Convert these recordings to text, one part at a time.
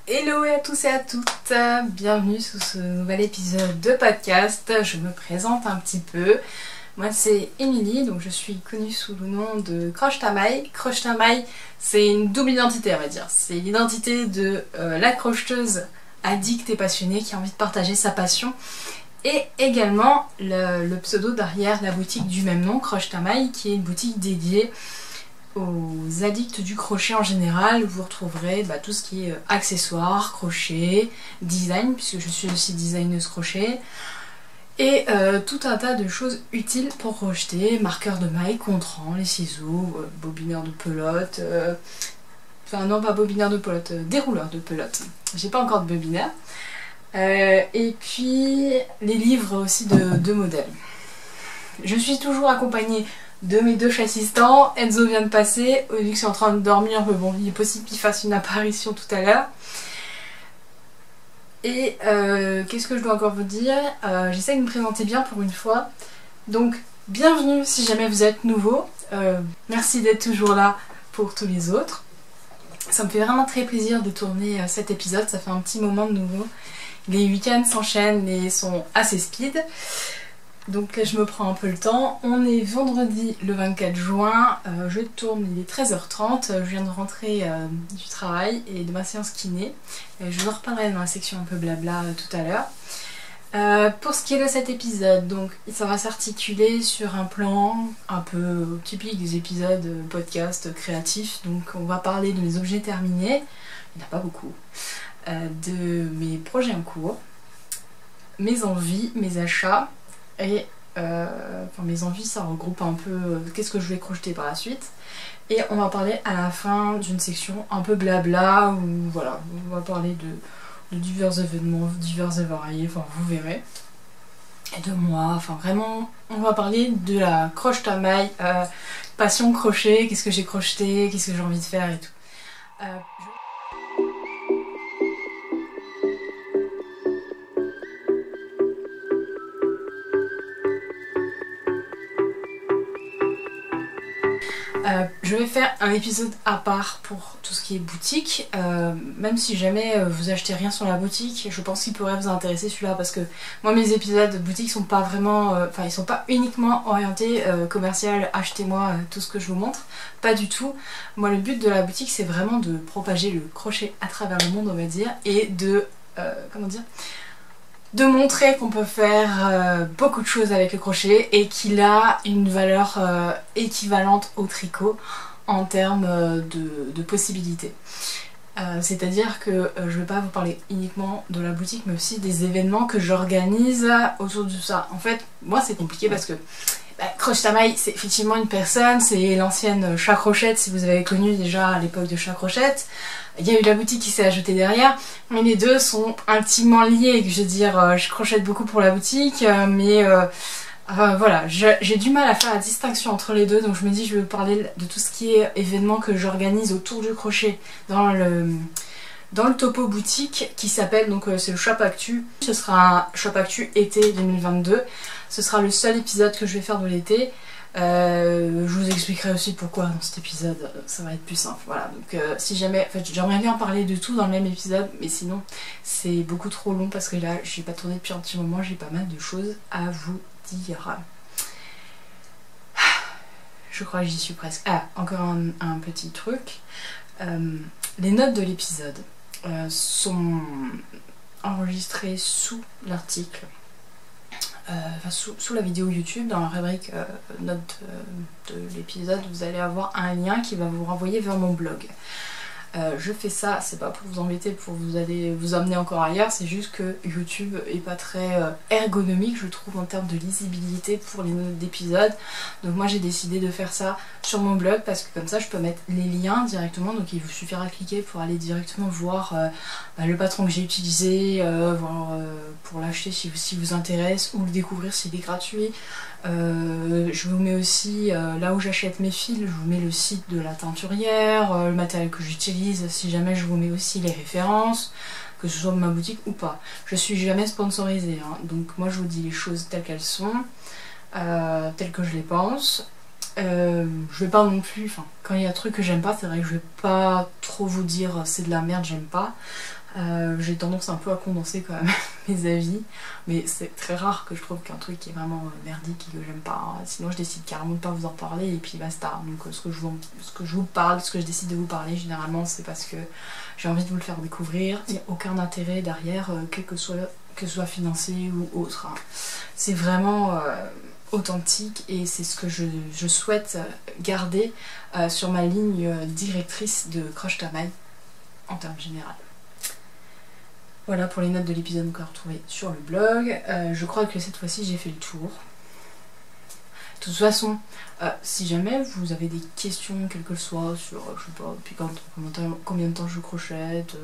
Hello à tous et à toutes, bienvenue sur ce nouvel épisode de podcast. Je me présente un petit peu. Moi c'est Émilie, donc je suis connue sous le nom de Croche ta maille. Croche ta maille, c'est une double identité on va dire. C'est l'identité de la crocheteuse addicte et passionnée qui a envie de partager sa passion. Et également le pseudo derrière la boutique du même nom, Croche ta maille, qui est une boutique dédiée aux addicts du crochet en général, où vous retrouverez tout ce qui est accessoires, crochet, design, puisque je suis aussi designeuse crochet, et tout un tas de choses utiles pour crocheter, marqueurs de mailles, contrans, les ciseaux, bobineurs de pelote, enfin non pas bobineurs de pelote, dérouleurs de pelote, j'ai pas encore de bobinaire, et puis les livres aussi de modèles. Je suis toujours accompagnée de mes deux assistants. Enzo vient de passer, Onyx est en train de dormir, mais bon, il est possible qu'il fasse une apparition tout à l'heure. Et qu'est-ce que je dois encore vous dire, j'essaie de me présenter bien pour une fois. Donc, bienvenue si jamais vous êtes nouveau. Merci d'être toujours là pour tous les autres. Ça me fait vraiment très plaisir de tourner cet épisode, ça fait un petit moment de nouveau. Les week-ends s'enchaînent et sont assez speed. Donc là je me prends un peu le temps. On est vendredi le 24 juin, je tourne, il est 13h30, je viens de rentrer du travail et de ma séance kiné. Je vous en reparlerai dans la section un peu blabla tout à l'heure. Pour ce qui est de cet épisode, donc ça va s'articuler sur un plan un peu typique des épisodes podcast créatifs. Donc on va parler de mes objets terminés, il n'y en a pas beaucoup, de mes projets en cours, mes envies, mes achats. Et mes envies, ça regroupe un peu qu'est-ce que je vais crocheter par la suite. Et on va parler à la fin d'une section un peu blabla, où voilà, on va parler de divers événements, divers et variés, enfin vous verrez. Et de moi, enfin vraiment, on va parler de la croche ta maille, passion crochet, qu'est-ce que j'ai crocheté, qu'est-ce que j'ai envie de faire et tout. Je vais faire un épisode à part pour tout ce qui est boutique, même si jamais vous achetez rien sur la boutique, je pense qu'il pourrait vous intéresser celui-là, parce que moi mes épisodes de boutique sont pas vraiment, ils sont pas uniquement orientés commercial, achetez-moi tout ce que je vous montre, pas du tout. Moi le but de la boutique c'est vraiment de propager le crochet à travers le monde on va dire, et de, de montrer qu'on peut faire beaucoup de choses avec le crochet et qu'il a une valeur équivalente au tricot en termes de possibilités. C'est-à-dire que je ne vais pas vous parler uniquement de la boutique mais aussi des événements que j'organise autour de ça. En fait, moi c'est compliqué parce que Croche ta maille c'est effectivement une personne, c'est l'ancienne Chat Crochette si vous avez connu déjà à l'époque de Chat Crochette. Il y a eu la boutique qui s'est ajoutée derrière, mais les deux sont intimement liés. Je veux dire, je crochette beaucoup pour la boutique, mais voilà, j'ai du mal à faire la distinction entre les deux, donc je me dis je vais vous parler de tout ce qui est événement que j'organise autour du crochet dans le topo boutique qui s'appelle, donc c'est le Shop Actu. Ce sera un Shop Actu été 2022, ce sera le seul épisode que je vais faire de l'été. Je vous expliquerai aussi pourquoi dans cet épisode, ça va être plus simple. Voilà, donc si jamais, en fait j'aimerais bien parler de tout dans le même épisode, mais sinon c'est beaucoup trop long parce que là j'ai pas tourné depuis un petit moment, j'ai pas mal de choses à vous dire. Je crois que j'y suis presque. Ah, encore un petit truc. Les notes de l'épisode sont enregistrées sous l'article. Sous la vidéo YouTube, dans la rubrique notes de l'épisode, vous allez avoir un lien qui va vous renvoyer vers mon blog. Je fais ça, c'est pas pour vous embêter, pour vous amener encore ailleurs, c'est juste que YouTube est pas très ergonomique, je trouve, en termes de lisibilité pour les notes d'épisode. Donc moi j'ai décidé de faire ça sur mon blog parce que comme ça je peux mettre les liens directement, donc il vous suffira de cliquer pour aller directement voir le patron que j'ai utilisé, voir pour l'acheter si vous intéresse, ou le découvrir s'il est gratuit. Je vous mets aussi là où j'achète mes fils, je vous mets le site de la teinturière, le matériel que j'utilise, si jamais je vous mets aussi les références, que ce soit de ma boutique ou pas. Je suis jamais sponsorisée, hein, donc moi je vous dis les choses telles qu'elles sont, telles que je les pense. Je vais pas non plus, enfin quand il y a un truc que j'aime pas, c'est vrai que je vais pas trop vous dire c'est de la merde, j'aime pas. J'ai tendance un peu à condenser quand même mes avis, mais c'est très rare que je trouve qu'un truc est vraiment merdique et que j'aime pas. Sinon je décide carrément de pas vous en parler et puis basta. Donc ce que je vous parle, ce que je décide de vous parler généralement c'est parce que j'ai envie de vous le faire découvrir. Il n'y a aucun intérêt derrière, que ce soit financier ou autre. Hein. C'est vraiment authentique et c'est ce que je souhaite garder sur ma ligne directrice de Croche ta maille en termes généraux. Voilà pour les notes de l'épisode qu'on a retrouvé sur le blog. Je crois que cette fois-ci j'ai fait le tour. De toute façon, si jamais vous avez des questions, quelles que soient, sur, je sais pas, depuis combien de temps je crochette,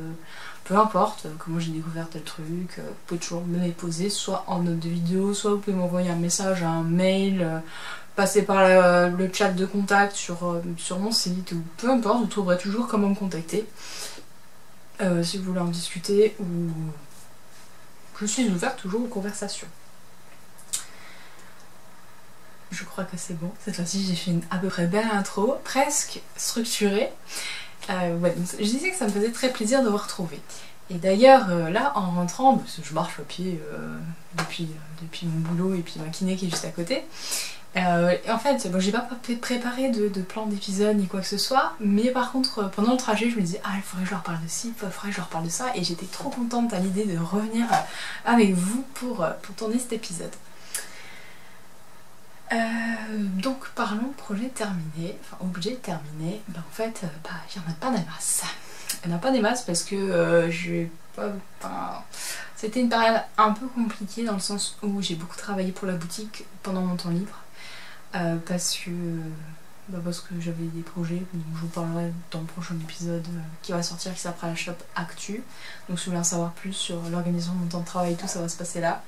peu importe, comment j'ai découvert tel truc, vous pouvez toujours me les poser, soit en note de vidéo, soit vous pouvez m'envoyer un message, un mail, passer par le chat de contact sur mon site, ou peu importe, vous trouverez toujours comment me contacter. Si vous voulez en discuter, ou je suis ouverte toujours aux conversations. Je crois que c'est bon. Cette fois-ci, j'ai fait une à peu près belle intro, presque structurée. Ouais, donc, je disais que ça me faisait très plaisir de vous retrouver. Et d'ailleurs, là, en rentrant, parce que je marche à pied depuis mon boulot et puis ma kiné qui est juste à côté, en fait, bon, j'ai pas préparé de plan d'épisode ni quoi que ce soit, mais par contre, pendant le trajet, je me disais, ah, il faudrait que je leur parle de ci, il faudrait que je leur parle de ça, et j'étais trop contente à l'idée de revenir avec vous pour tourner cet épisode. Donc parlons projet terminé, enfin objet terminé, ben en fait il n'y en a pas des masses. Il n'y en a pas des masses parce que c'était une période un peu compliquée dans le sens où j'ai beaucoup travaillé pour la boutique pendant mon temps libre parce que j'avais des projets, donc je vous parlerai dans le prochain épisode qui va sortir, qui s'appelle la Shop Actu. Donc si vous voulez en savoir plus sur l'organisation de mon temps de travail et tout, ça va se passer là.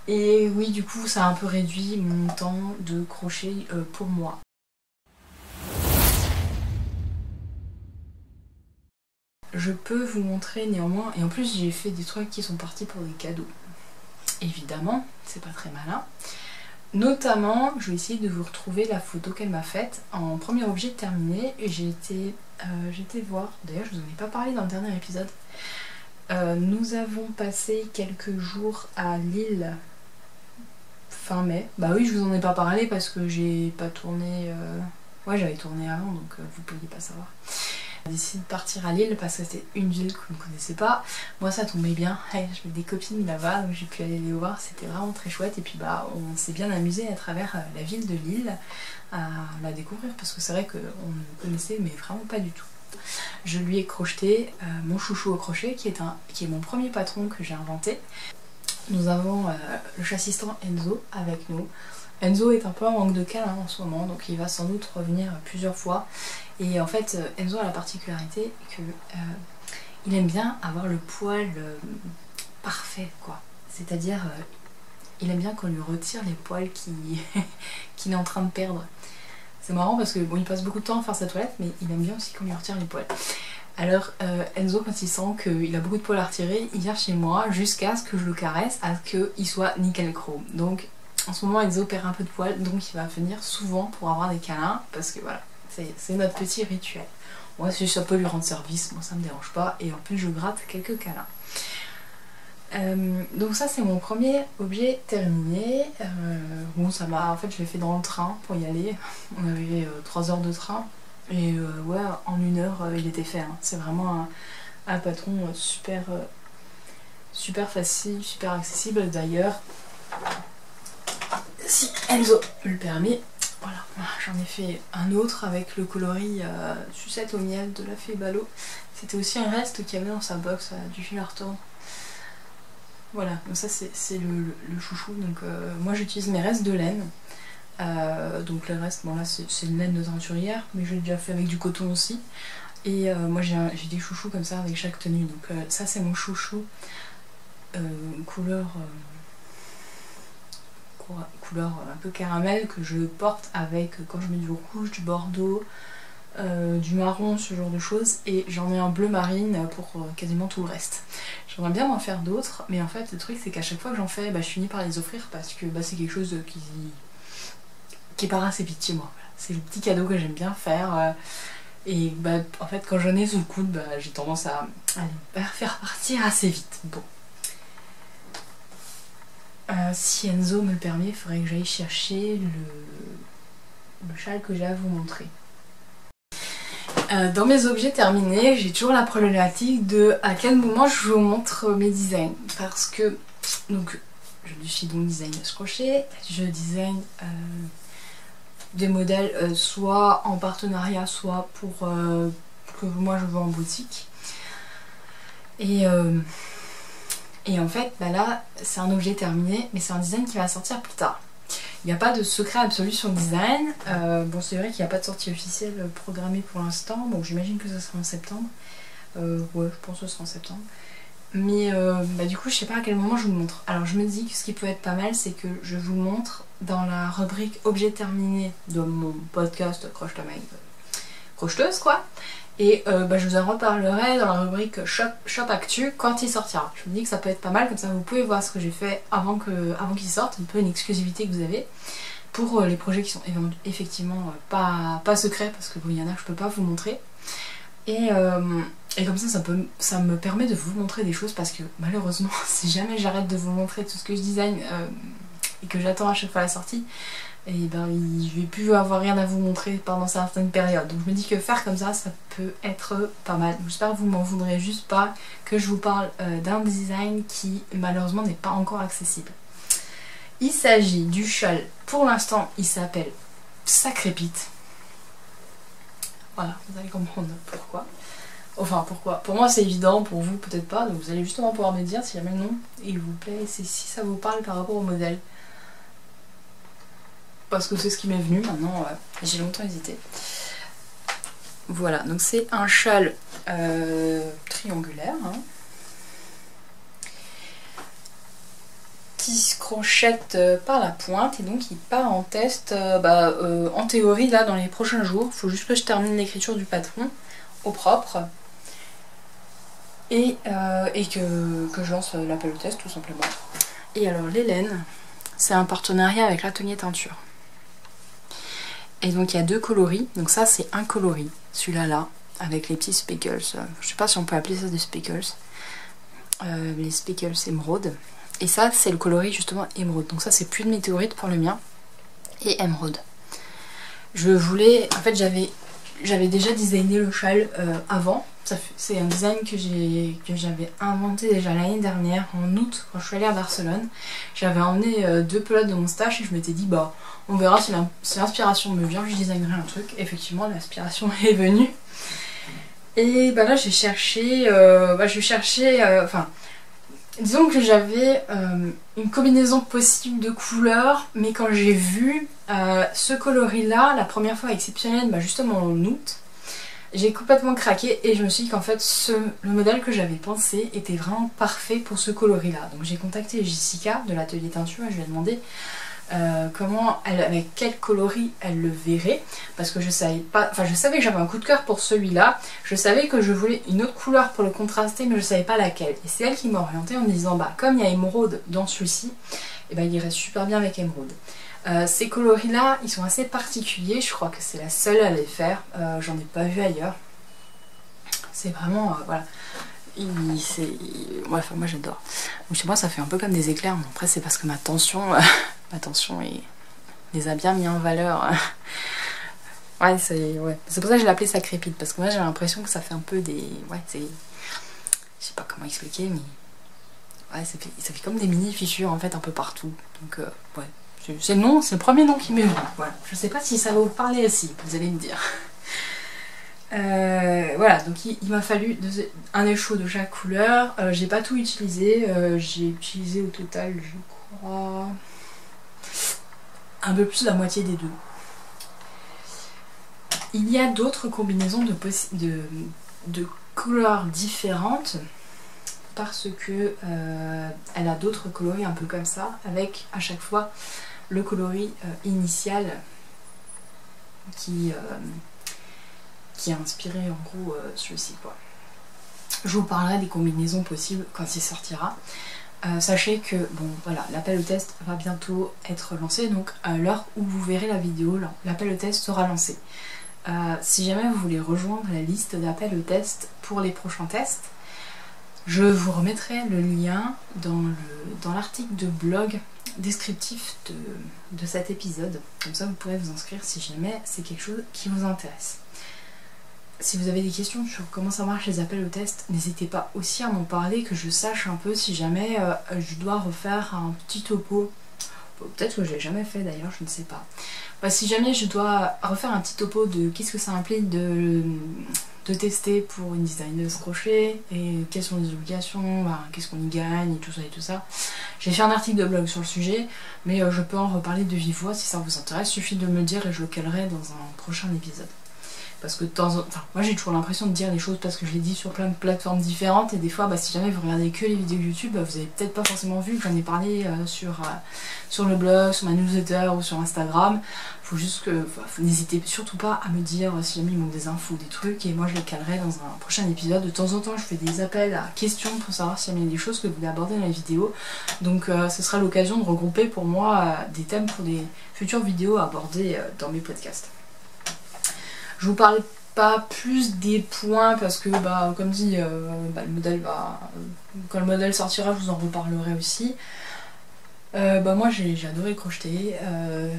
Et oui, du coup, ça a un peu réduit mon temps de crochet pour moi. Je peux vous montrer néanmoins, et en plus j'ai fait des trucs qui sont partis pour des cadeaux. Évidemment, c'est pas très malin. Notamment, je vais essayer de vous retrouver la photo qu'elle m'a faite en premier objet terminé. Et j'ai été voir, d'ailleurs je vous en ai pas parlé dans le dernier épisode. Nous avons passé quelques jours à Lille fin mai. Bah oui, je vous en ai pas parlé parce que j'ai pas tourné. Ouais, j'avais tourné avant donc vous pouviez pas savoir. J'ai décidé de partir à Lille parce que c'était une ville que je ne connaissais pas. Moi ça tombait bien, j'avais des copines là-bas donc j'ai pu aller les voir, c'était vraiment très chouette. Et puis bah on s'est bien amusé à travers la ville de Lille à la découvrir parce que c'est vrai qu'on ne connaissait mais vraiment pas du tout. Je lui ai crocheté mon chouchou au crochet qui est mon premier patron que j'ai inventé. Nous avons le chassistant Enzo avec nous. Enzo est un peu en manque de câlin en ce moment, donc il va sans doute revenir plusieurs fois. Et en fait, Enzo a la particularité que il aime bien avoir le poil parfait, quoi. C'est-à-dire, il aime bien qu'on lui retire les poils qu'il est en train de perdre. C'est marrant parce que bon, il passe beaucoup de temps à faire sa toilette, mais il aime bien aussi qu'on lui retire les poils. Alors Enzo, quand il sent qu'il a beaucoup de poils à retirer, il vient chez moi jusqu'à ce que je le caresse, à ce qu'il soit nickel chrome. Donc en ce moment Enzo perd un peu de poils, donc il va venir souvent pour avoir des câlins, parce que voilà, c'est notre petit rituel. Moi si ça peut lui rendre service, moi ça me dérange pas, et en plus je gratte quelques câlins. Donc ça c'est mon premier objet terminé. Bon ça m'a, en fait je l'ai fait dans le train pour y aller, on avait 3 heures de train. Et ouais, en 1 heure, il était fait. Hein. C'est vraiment un patron super facile, super accessible. D'ailleurs, si Enzo me le permet, voilà, j'en ai fait un autre avec le coloris sucette au miel de la fée Ballot. C'était aussi un reste qu'il y avait dans sa box du fil à retordre. Voilà, donc ça c'est le chouchou. Donc moi j'utilise mes restes de laine. Donc le reste, bon là c'est une laine de teinturière, mais j'ai déjà fait avec du coton aussi. Et moi j'ai des chouchous comme ça avec chaque tenue. Donc ça c'est mon chouchou couleur un peu caramel que je porte avec quand je mets du rouge, du bordeaux, du marron, ce genre de choses. Et j'en ai un bleu marine pour quasiment tout le reste. J'aimerais bien m'en faire d'autres, mais en fait le truc c'est qu'à chaque fois que j'en fais, je finis par les offrir parce que c'est quelque chose qui est pas assez vite chez moi. Voilà. C'est le petit cadeau que j'aime bien faire. Et bah, en fait quand j'en ai sous le coude, bah, j'ai tendance à les faire partir assez vite. Bon. Si Enzo me le permet, il faudrait que j'aille chercher le châle que j'ai à vous montrer. Dans mes objets terminés, j'ai toujours la problématique de à quel moment je vous montre mes designs. Parce que donc, je suis donc designeuse crochet, je design des modèles soit en partenariat, soit pour que moi je vends en boutique. Et en fait, bah là, c'est un objet terminé, mais c'est un design qui va sortir plus tard. Il n'y a pas de secret absolu sur le design. Bon, c'est vrai qu'il n'y a pas de sortie officielle programmée pour l'instant. Bon, j'imagine que ça sera en septembre. Ouais, je pense que ce sera en septembre. Mais bah, du coup, je sais pas à quel moment je vous le montre. Alors, je me dis que ce qui peut être pas mal, c'est que je vous le montre dans la rubrique objet terminé de mon podcast Croche la main crocheteuse, quoi. Et bah, je vous en reparlerai dans la rubrique Shop Actu quand il sortira. Je me dis que ça peut être pas mal, comme ça vous pouvez voir ce que j'ai fait avant qu'il sorte, un peu une exclusivité que vous avez pour les projets qui sont effectivement pas secrets, parce que bon, il y en a que je peux pas vous montrer. Et comme ça me permet de vous montrer des choses, parce que malheureusement, si jamais j'arrête de vous montrer tout ce que je design et que j'attends à chaque fois la sortie, et ben je vais plus avoir rien à vous montrer pendant certaines périodes. Donc je me dis que faire comme ça peut être pas mal. J'espère que vous m'en voudrez juste pas que je vous parle d'un design qui malheureusement n'est pas encore accessible. Il s'agit du châle, pour l'instant il s'appelle Ça crépite. Voilà, vous allez comprendre pourquoi. Enfin pourquoi. Pour moi c'est évident, pour vous peut-être pas, donc vous allez justement pouvoir me dire si jamais non, il vous plaît, si ça vous parle par rapport au modèle. Parce que c'est ce qui m'est venu, maintenant j'ai longtemps hésité. Voilà, donc c'est un châle triangulaire hein, qui se crochette par la pointe et donc il part en test en théorie là dans les prochains jours. Il faut juste que je termine l'écriture du patron au propre et que je lance l'appel au test tout simplement. Et alors les laines, c'est un partenariat avec l'atelier teinture. Et donc il y a deux coloris, donc ça c'est un coloris, celui-là là, avec les petits speckles, je sais pas si on peut appeler ça des speckles, les speckles émeraude, et ça c'est le coloris justement émeraude, donc ça c'est plus de météorite pour le mien, et émeraude. Je voulais, en fait j'avais déjà designé le châle avant, c'est un design que j'avais inventé déjà l'année dernière, en août, quand je suis allée à Barcelone. J'avais emmené deux pelotes de mon stage et je m'étais dit bah on verra si l'inspiration me vient, je designerai un truc. Effectivement l'inspiration est venue. Et bah là j'ai cherché, disons que j'avais une combinaison possible de couleurs, mais quand j'ai vu ce coloris là, la première fois exceptionnelle, bah justement en août, j'ai complètement craqué et je me suis dit qu'en fait le modèle que j'avais pensé était vraiment parfait pour ce coloris là. Donc j'ai contacté Jessica de l'atelier teinture et je lui ai demandé avec quel coloris elle le verrait, parce que je savais pas, enfin je savais que j'avais un coup de cœur pour celui-là, je savais que je voulais une autre couleur pour le contraster mais je savais pas laquelle. Et c'est elle qui m'a orientée en me disant bah comme il y a émeraude dans celui-ci, et bah, il reste super bien avec émeraude. Ces coloris là ils sont assez particuliers, je crois que c'est la seule à les faire, j'en ai pas vu ailleurs. C'est vraiment voilà. Bref, moi j'adore. Chez moi ça fait un peu comme des éclairs, mais après c'est parce que ma tension les a bien mis en valeur. Ouais, c'est pour ça que je l'ai appelé Ça crépite, parce que moi j'ai l'impression que ça fait un peu des... Ouais, c'est... Je sais pas comment expliquer, mais... Ouais, ça fait comme des mini fissures en fait un peu partout. Donc ouais, c'est le premier nom qui m'est venu. Voilà. Je sais pas si ça va vous parler aussi, vous allez me dire. Voilà, donc il m'a fallu un écheau de chaque couleur. J'ai pas tout utilisé, j'ai utilisé au total, je crois, un peu plus de la moitié des deux. Il y a d'autres combinaisons de couleurs différentes parce que elle a d'autres coloris un peu comme ça, avec à chaque fois le coloris initial qui a inspiré en gros celui-ci quoi. Je vous parlerai des combinaisons possibles quand il sortira. Sachez que bon voilà, l'appel au test va bientôt être lancé, donc à l'heure où vous verrez la vidéo, l'appel au test sera lancé. si jamais vous voulez rejoindre la liste d'appels au test pour les prochains tests, je vous remettrai le lien dans l'article de blog descriptif de cet épisode. Comme ça vous pourrez vous inscrire si jamais c'est quelque chose qui vous intéresse. Si vous avez des questions sur comment ça marche les appels au test, n'hésitez pas aussi à m'en parler, que je sache un peu si jamais je dois refaire un petit topo. Peut-être que je l'ai jamais fait d'ailleurs, je ne sais pas. Si jamais je dois refaire un petit topo de qu'est-ce que ça implique de tester pour une designeuse crochet et quelles sont les obligations, qu'est-ce qu'on y gagne et tout ça. J'ai fait un article de blog sur le sujet, mais je peux en reparler de vive voix si ça vous intéresse. Il suffit de me le dire et je le calerai dans un prochain épisode. Parce que de temps en temps, moi j'ai toujours l'impression de dire les choses parce que je les dis sur plein de plateformes différentes, et des fois si jamais vous regardez que les vidéos YouTube, vous avez peut-être pas forcément vu que j'en ai parlé sur le blog, sur ma newsletter ou sur Instagram. Faut juste que, n'hésitez surtout pas à me dire si jamais il manque des infos ou des trucs, et moi je les calerai dans un prochain épisode. De temps en temps je fais des appels à questions pour savoir s'il y a des choses que vous voulez aborder dans les vidéos, donc ce sera l'occasion de regrouper pour moi des thèmes pour des futures vidéos à aborder dans mes podcasts. Je vous parle pas plus des points parce que comme dit le modèle quand le modèle sortira je vous en reparlerai aussi. Moi j'ai adoré crocheter,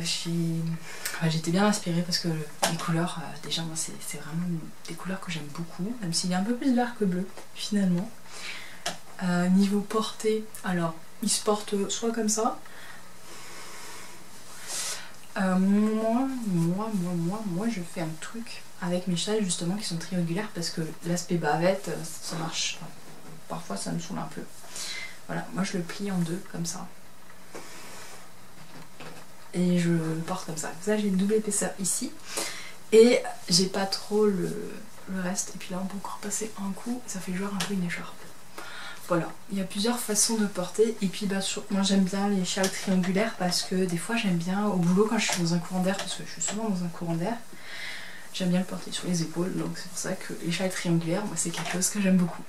j'étais bien inspirée parce que les couleurs, déjà moi c'est vraiment des couleurs que j'aime beaucoup, même s'il est un peu plus vert que bleu finalement. Niveau portée, alors il se porte soit comme ça. Moi je fais un truc avec mes châles justement qui sont triangulaires parce que l'aspect bavette ça marche, parfois ça me saoule un peu. Voilà, moi je le plie en deux comme ça et je le porte comme ça. Là j'ai une double épaisseur ici et j'ai pas trop le reste, et puis là on peut encore passer un coup, ça fait genre un peu une écharpe. Voilà, il y a plusieurs façons de porter, et puis moi j'aime bien les châles triangulaires parce que des fois j'aime bien au boulot quand je suis dans un courant d'air, parce que je suis souvent dans un courant d'air, j'aime bien le porter sur les épaules, donc c'est pour ça que les châles triangulaires, moi c'est quelque chose que j'aime beaucoup.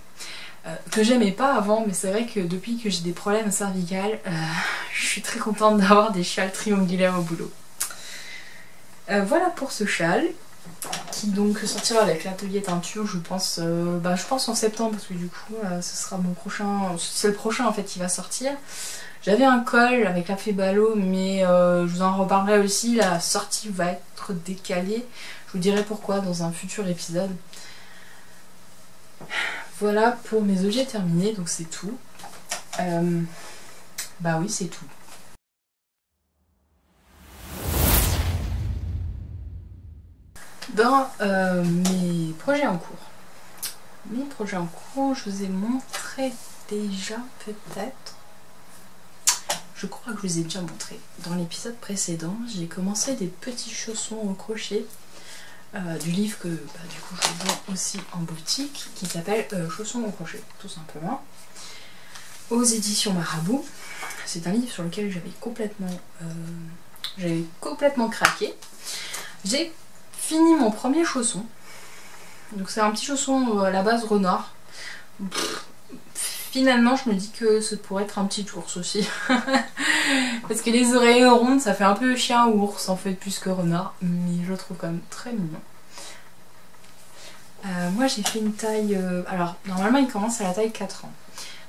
Que j'aimais pas avant, mais c'est vrai que depuis que j'ai des problèmes cervicales, je suis très contente d'avoir des châles triangulaires au boulot. Voilà pour ce châle, qui donc sortira avec l'atelier teinture, je pense en septembre, parce que du coup ce sera mon prochain, c'est le prochain en fait qui va sortir. J'avais un col avec la fée ballot, mais je vous en reparlerai aussi, la sortie va être décalée, je vous dirai pourquoi dans un futur épisode. Voilà pour mes objets terminés, donc c'est tout. Oui, c'est tout. Dans mes projets en cours. Je vous ai montré déjà peut-être. Je crois que je vous ai déjà montré. Dans l'épisode précédent, j'ai commencé des petits chaussons au crochet du livre que du coup je vends aussi en boutique, qui s'appelle Chaussons au crochet, tout simplement. Aux éditions Marabout. C'est un livre sur lequel j'avais complètement craqué. J'ai fini mon premier chausson. Donc c'est un petit chausson à la base renard. Finalement je me dis que ce pourrait être un petit ours aussi. Parce que les oreilles rondes ça fait un peu chien ou ours en fait plus que renard. Mais je le trouve quand même très mignon. Moi j'ai fait une taille... alors normalement il commence à la taille 4 ans.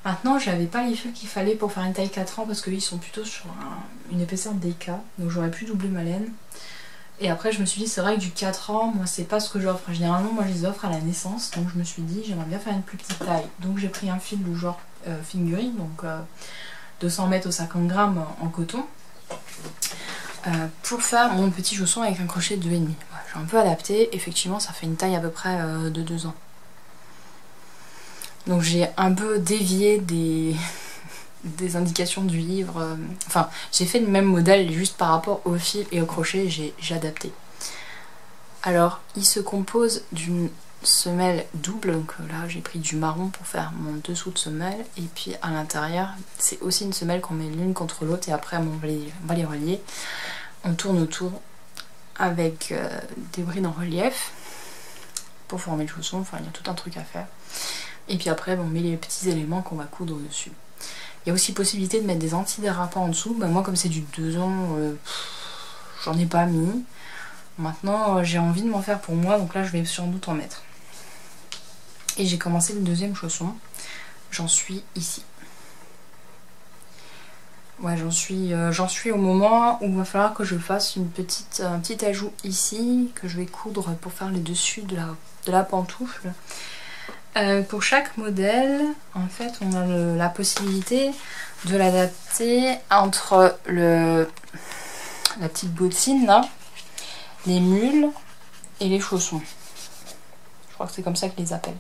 Maintenant j'avais pas les fils qu'il fallait pour faire une taille 4 ans parce qu'ils sont plutôt sur une épaisseur DK. Donc j'aurais pu doubler ma laine. Et après je me suis dit c'est vrai que du 4 ans, moi c'est pas ce que j'offre. Généralement moi je les offre à la naissance, donc je me suis dit j'aimerais bien faire une plus petite taille. Donc j'ai pris un fil du genre fingering, donc 200 mètres au 50 grammes en coton, pour faire mon petit chausson avec un crochet de 2,5. Voilà, j'ai un peu adapté, effectivement ça fait une taille à peu près de 2 ans. Donc j'ai un peu dévié des indications du livre, j'ai fait le même modèle juste par rapport au fil et au crochet, j'ai adapté. Alors il se compose d'une semelle double, donc là j'ai pris du marron pour faire mon dessous de semelle, et puis à l'intérieur c'est aussi une semelle qu'on met l'une contre l'autre, et après on va les relier, on tourne autour avec des brides en relief pour former le chausson, il y a tout un truc à faire, et puis après on met les petits éléments qu'on va coudre dessus. Il y a aussi possibilité de mettre des antidérapants en dessous. Moi comme c'est du 2 ans, j'en ai pas mis. Maintenant j'ai envie de m'en faire pour moi, donc là je vais sans doute en mettre. Et j'ai commencé le deuxième chausson, j'en suis ici. Ouais, j'en suis au moment où il va falloir que je fasse un petit ajout ici, que je vais coudre pour faire les dessus de la pantoufle. Pour chaque modèle, en fait, on a la possibilité de l'adapter entre la petite bottine là, les mules et les chaussons. Je crois que c'est comme ça qu'ils les appellent.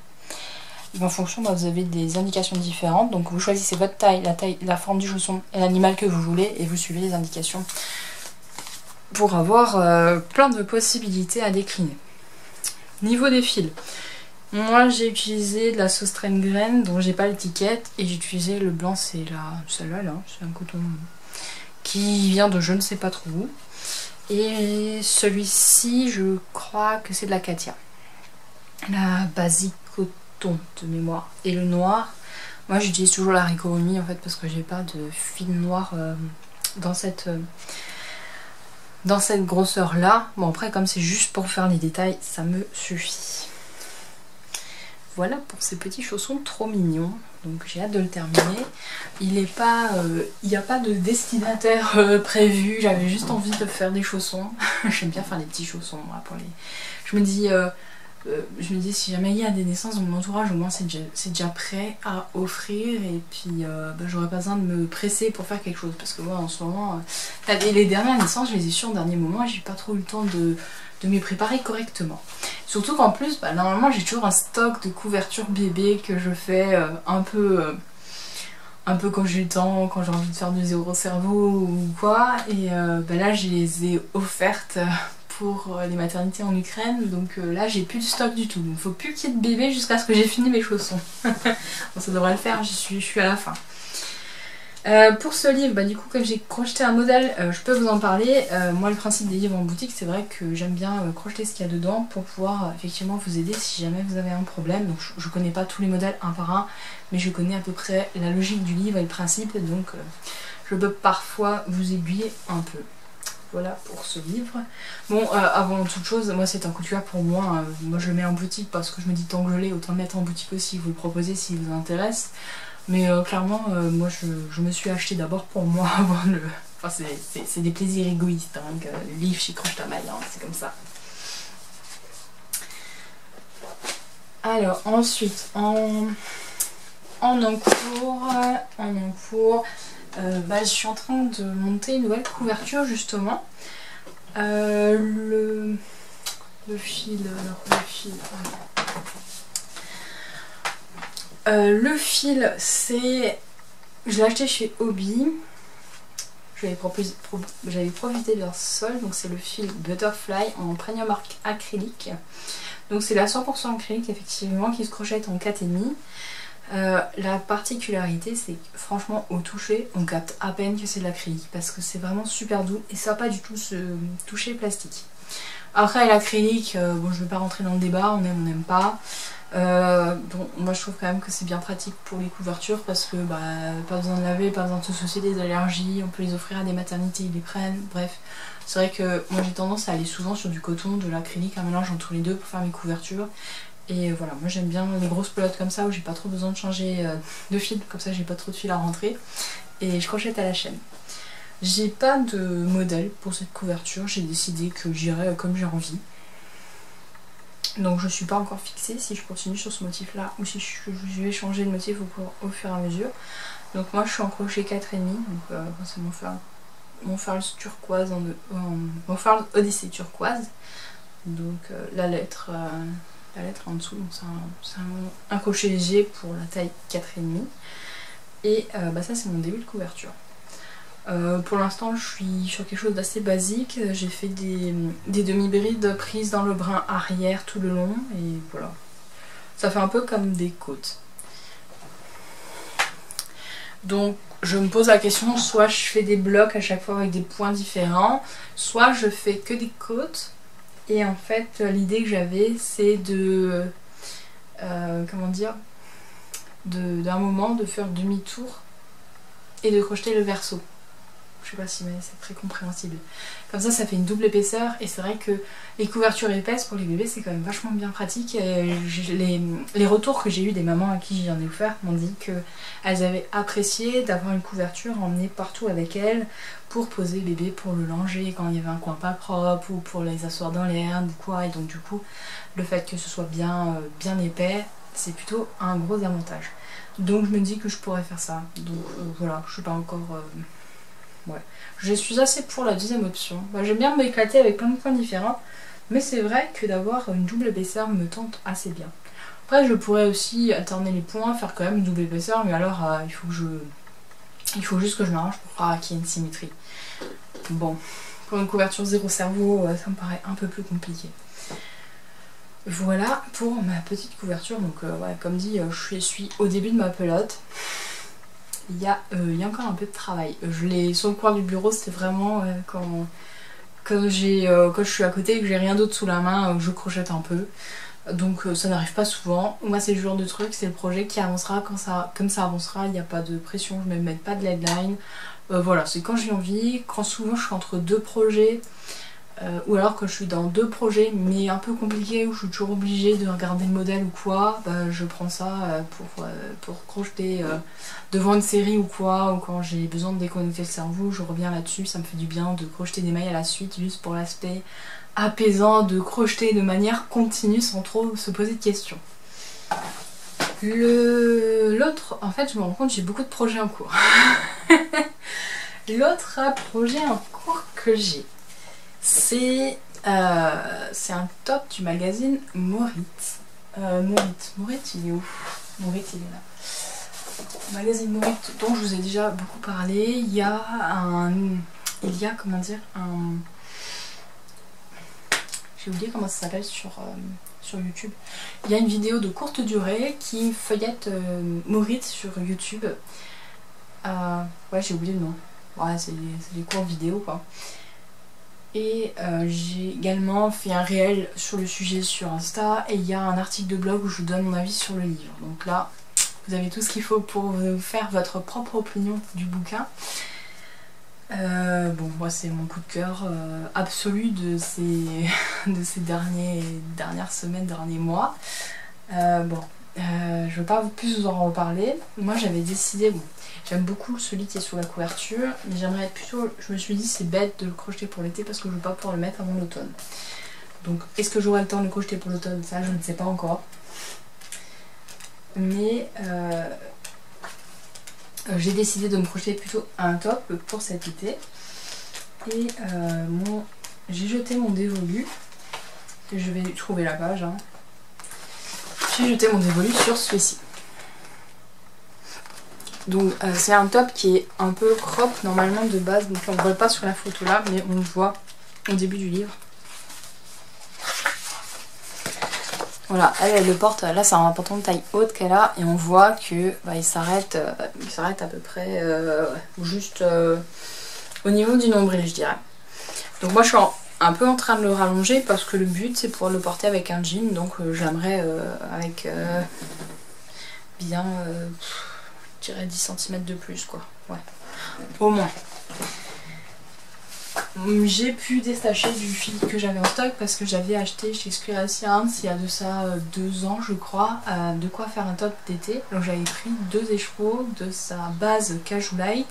En fonction, vous avez des indications différentes. Donc vous choisissez votre taille, la forme du chausson et l'animal que vous voulez et vous suivez les indications pour avoir plein de possibilités à décliner. Niveau des fils, moi j'ai utilisé de la Saustraine graine dont j'ai pas l'étiquette et j'ai utilisé le blanc, c'est celle-là, c'est un coton qui vient de je ne sais pas trop où. Et celui-ci, je crois que c'est de la Katia. La basique de mémoire. Et le noir, moi j'utilise toujours la Ricoh-Omi en fait parce que j'ai pas de fil noir dans cette grosseur là. Bon après comme c'est juste pour faire les détails, ça me suffit. Voilà pour ces petits chaussons trop mignons. Donc j'ai hâte de le terminer. Il n'y a pas de destinataire prévu. J'avais juste envie de faire des chaussons. J'aime bien faire des petits chaussons moi, pour les. Je me dis si jamais il y a des naissances dans mon entourage, au moins c'est déjà prêt à offrir et puis j'aurais pas besoin de me presser pour faire quelque chose parce que moi en ce moment les dernières naissances je les ai sur au dernier moment et j'ai pas trop eu le temps de m'y préparer correctement. Surtout qu'en plus normalement j'ai toujours un stock de couvertures bébé que je fais un peu quand j'ai le temps, quand j'ai envie de faire du zéro cerveau ou quoi et là je les ai offertes pour les maternités en Ukraine, donc là j'ai plus de stock du tout, donc faut plus qu'il y ait de bébé jusqu'à ce que j'ai fini mes chaussons. Bon, ça devrait le faire, je suis à la fin. Pour ce livre, du coup comme j'ai crocheté un modèle, je peux vous en parler. Moi le principe des livres en boutique, c'est vrai que j'aime bien crocheter ce qu'il y a dedans pour pouvoir effectivement vous aider si jamais vous avez un problème. Donc je connais pas tous les modèles un par un, mais je connais à peu près la logique du livre et le principe, donc je peux parfois vous aiguiller un peu. Voilà pour ce livre. Bon, avant toute chose, moi c'est un coup de cœur pour moi. Moi je le mets en boutique parce que je me dis tant que je l'ai, autant le mettre en boutique aussi, vous le proposez s'il vous intéresse. Mais clairement, moi je me suis acheté d'abord pour moi avant le... Enfin c'est des plaisirs égoïstes, hein, que le livre chez Croche ta maille, hein, c'est comme ça. Alors ensuite, en encours, je suis en train de monter une nouvelle couverture justement. Le fil, c'est... Je l'ai acheté chez Hobby. J'avais profité de leur solde, donc c'est le fil Butterfly en premium acrylique. Donc c'est la 100% acrylique effectivement qui se crochette en 4,5. La particularité c'est que franchement au toucher on capte à peine que c'est de l'acrylique parce que c'est vraiment super doux et ça n'a pas du tout ce toucher plastique. Après l'acrylique, bon je vais pas rentrer dans le débat, on n'aime pas. Bon, moi je trouve quand même que c'est bien pratique pour les couvertures parce que pas besoin de laver, pas besoin de se soucier des allergies, on peut les offrir à des maternités, ils les prennent, bref. C'est vrai que moi j'ai tendance à aller souvent sur du coton, de l'acrylique, un mélange entre les deux pour faire mes couvertures. Et voilà, moi j'aime bien les grosses pelotes comme ça où j'ai pas trop besoin de changer de fil, comme ça j'ai pas trop de fil à rentrer. Et je crochette à la chaîne. J'ai pas de modèle pour cette couverture, j'ai décidé que j'irais comme j'ai envie. Donc je suis pas encore fixée si je continue sur ce motif là ou si je vais changer de motif au fur et à mesure. Donc moi je suis en crochet 4,5, donc c'est mon Farls turquoise, mon Farls Odyssée turquoise. Donc la lettre en dessous, donc c'est un crochet léger pour la taille 4,5. Et ça c'est mon début de couverture. Pour l'instant je suis sur quelque chose d'assez basique, j'ai fait des demi-brides prises dans le brin arrière tout le long et voilà. Ça fait un peu comme des côtes. Donc je me pose la question, soit je fais des blocs à chaque fois avec des points différents, soit je fais que des côtes. Et en fait l'idée que j'avais c'est de d'un moment de faire demi-tour et de crocheter le verso. Je sais pas si c'est très compréhensible. Comme ça fait une double épaisseur et c'est vrai que les couvertures épaisses pour les bébés c'est quand même vachement bien pratique. Les retours que j'ai eu des mamans à qui j'en ai offert m'ont dit qu'elles avaient apprécié d'avoir une couverture emmenée partout avec elles pour poser le bébé, pour le langer quand il y avait un coin pas propre ou pour les asseoir dans l'herbe ou quoi. Et donc du coup le fait que ce soit bien épais c'est plutôt un gros avantage. Donc je me dis que je pourrais faire ça. Donc voilà, je suis pas encore... Ouais, je suis assez pour la deuxième option. J'aime bien m'éclater avec plein de points différents, mais c'est vrai que d'avoir une double épaisseur me tente assez bien. Après, je pourrais aussi alterner les points, faire quand même une double épaisseur, mais alors il faut juste que je m'arrange pour qu'il y ait une symétrie. Bon, pour une couverture zéro cerveau, ça me paraît un peu plus compliqué. Voilà pour ma petite couverture. Donc, ouais, comme dit, je suis au début de ma pelote. Il y a encore un peu de travail. Sur le coin du bureau, c'était vraiment quand je suis à côté et que j'ai rien d'autre sous la main, je crochette un peu. Donc ça n'arrive pas souvent. Moi c'est le genre de truc, c'est le projet qui avancera comme ça avancera, il n'y a pas de pression, je ne me mets pas de deadline. Voilà, c'est quand j'ai envie, quand souvent je suis entre deux projets. Ou alors quand je suis dans deux projets mais un peu compliqués où je suis toujours obligée de regarder le modèle ou quoi, je prends ça pour crocheter devant une série ou quoi, ou quand j'ai besoin de déconnecter le cerveau, je reviens là-dessus, ça me fait du bien de crocheter des mailles à la suite juste pour l'aspect apaisant, de crocheter de manière continue sans trop se poser de questions. L'autre, en fait je me rends compte j'ai beaucoup de projets en cours. L'autre projet en cours que j'ai, c'est un top du magazine Morit. Morit, il est où? Morit, il est là. Magazine Morit, dont je vous ai déjà beaucoup parlé. Il y a comment dire, j'ai oublié comment ça s'appelle sur YouTube. Il y a une vidéo de courte durée qui feuillette Morit sur YouTube. Ouais, j'ai oublié le nom. Ouais, c'est des courtes vidéos quoi. Et j'ai également fait un réel sur le sujet sur Insta et il y a un article de blog où je vous donne mon avis sur le livre. Donc là, vous avez tout ce qu'il faut pour vous faire votre propre opinion du bouquin. Bon, moi c'est mon coup de cœur absolu de ces dernières semaines, derniers mois. Je ne veux pas plus vous en reparler. Moi j'avais décidé, bon, j'aime beaucoup celui qui est sur la couverture, mais j'aimerais être plutôt, je me suis dit c'est bête de le crocheter pour l'été parce que je ne veux pas pouvoir le mettre avant l'automne. Donc est-ce que j'aurai le temps de le crocheter pour l'automne? Ça je ne sais pas encore. Mais j'ai décidé de me crocheter plutôt un top pour cet été. Et j'ai jeté mon dévolu. Je vais trouver la page. Hein. J'ai jeté mon dévolu sur celui-ci. Donc c'est un top qui est un peu crop normalement de base. Donc on ne voit pas sur la photo là, mais on le voit au début du livre. Voilà, elle le porte, là c'est un pantalon de taille haute qu'elle a et on voit que il s'arrête à peu près juste au niveau du nombril je dirais. Donc moi je suis un peu en train de le rallonger parce que le but c'est pour le porter avec un jean, donc j'aimerais avec bien je dirais 10 cm de plus quoi, ouais, au moins. J'ai pu détacher du fil que j'avais en stock parce que j'avais acheté chez Squirrel Yarns il y a de ça 2 ans je crois, de quoi faire un top d'été. Donc j'avais pris 2 écheveaux de sa base Cajou Light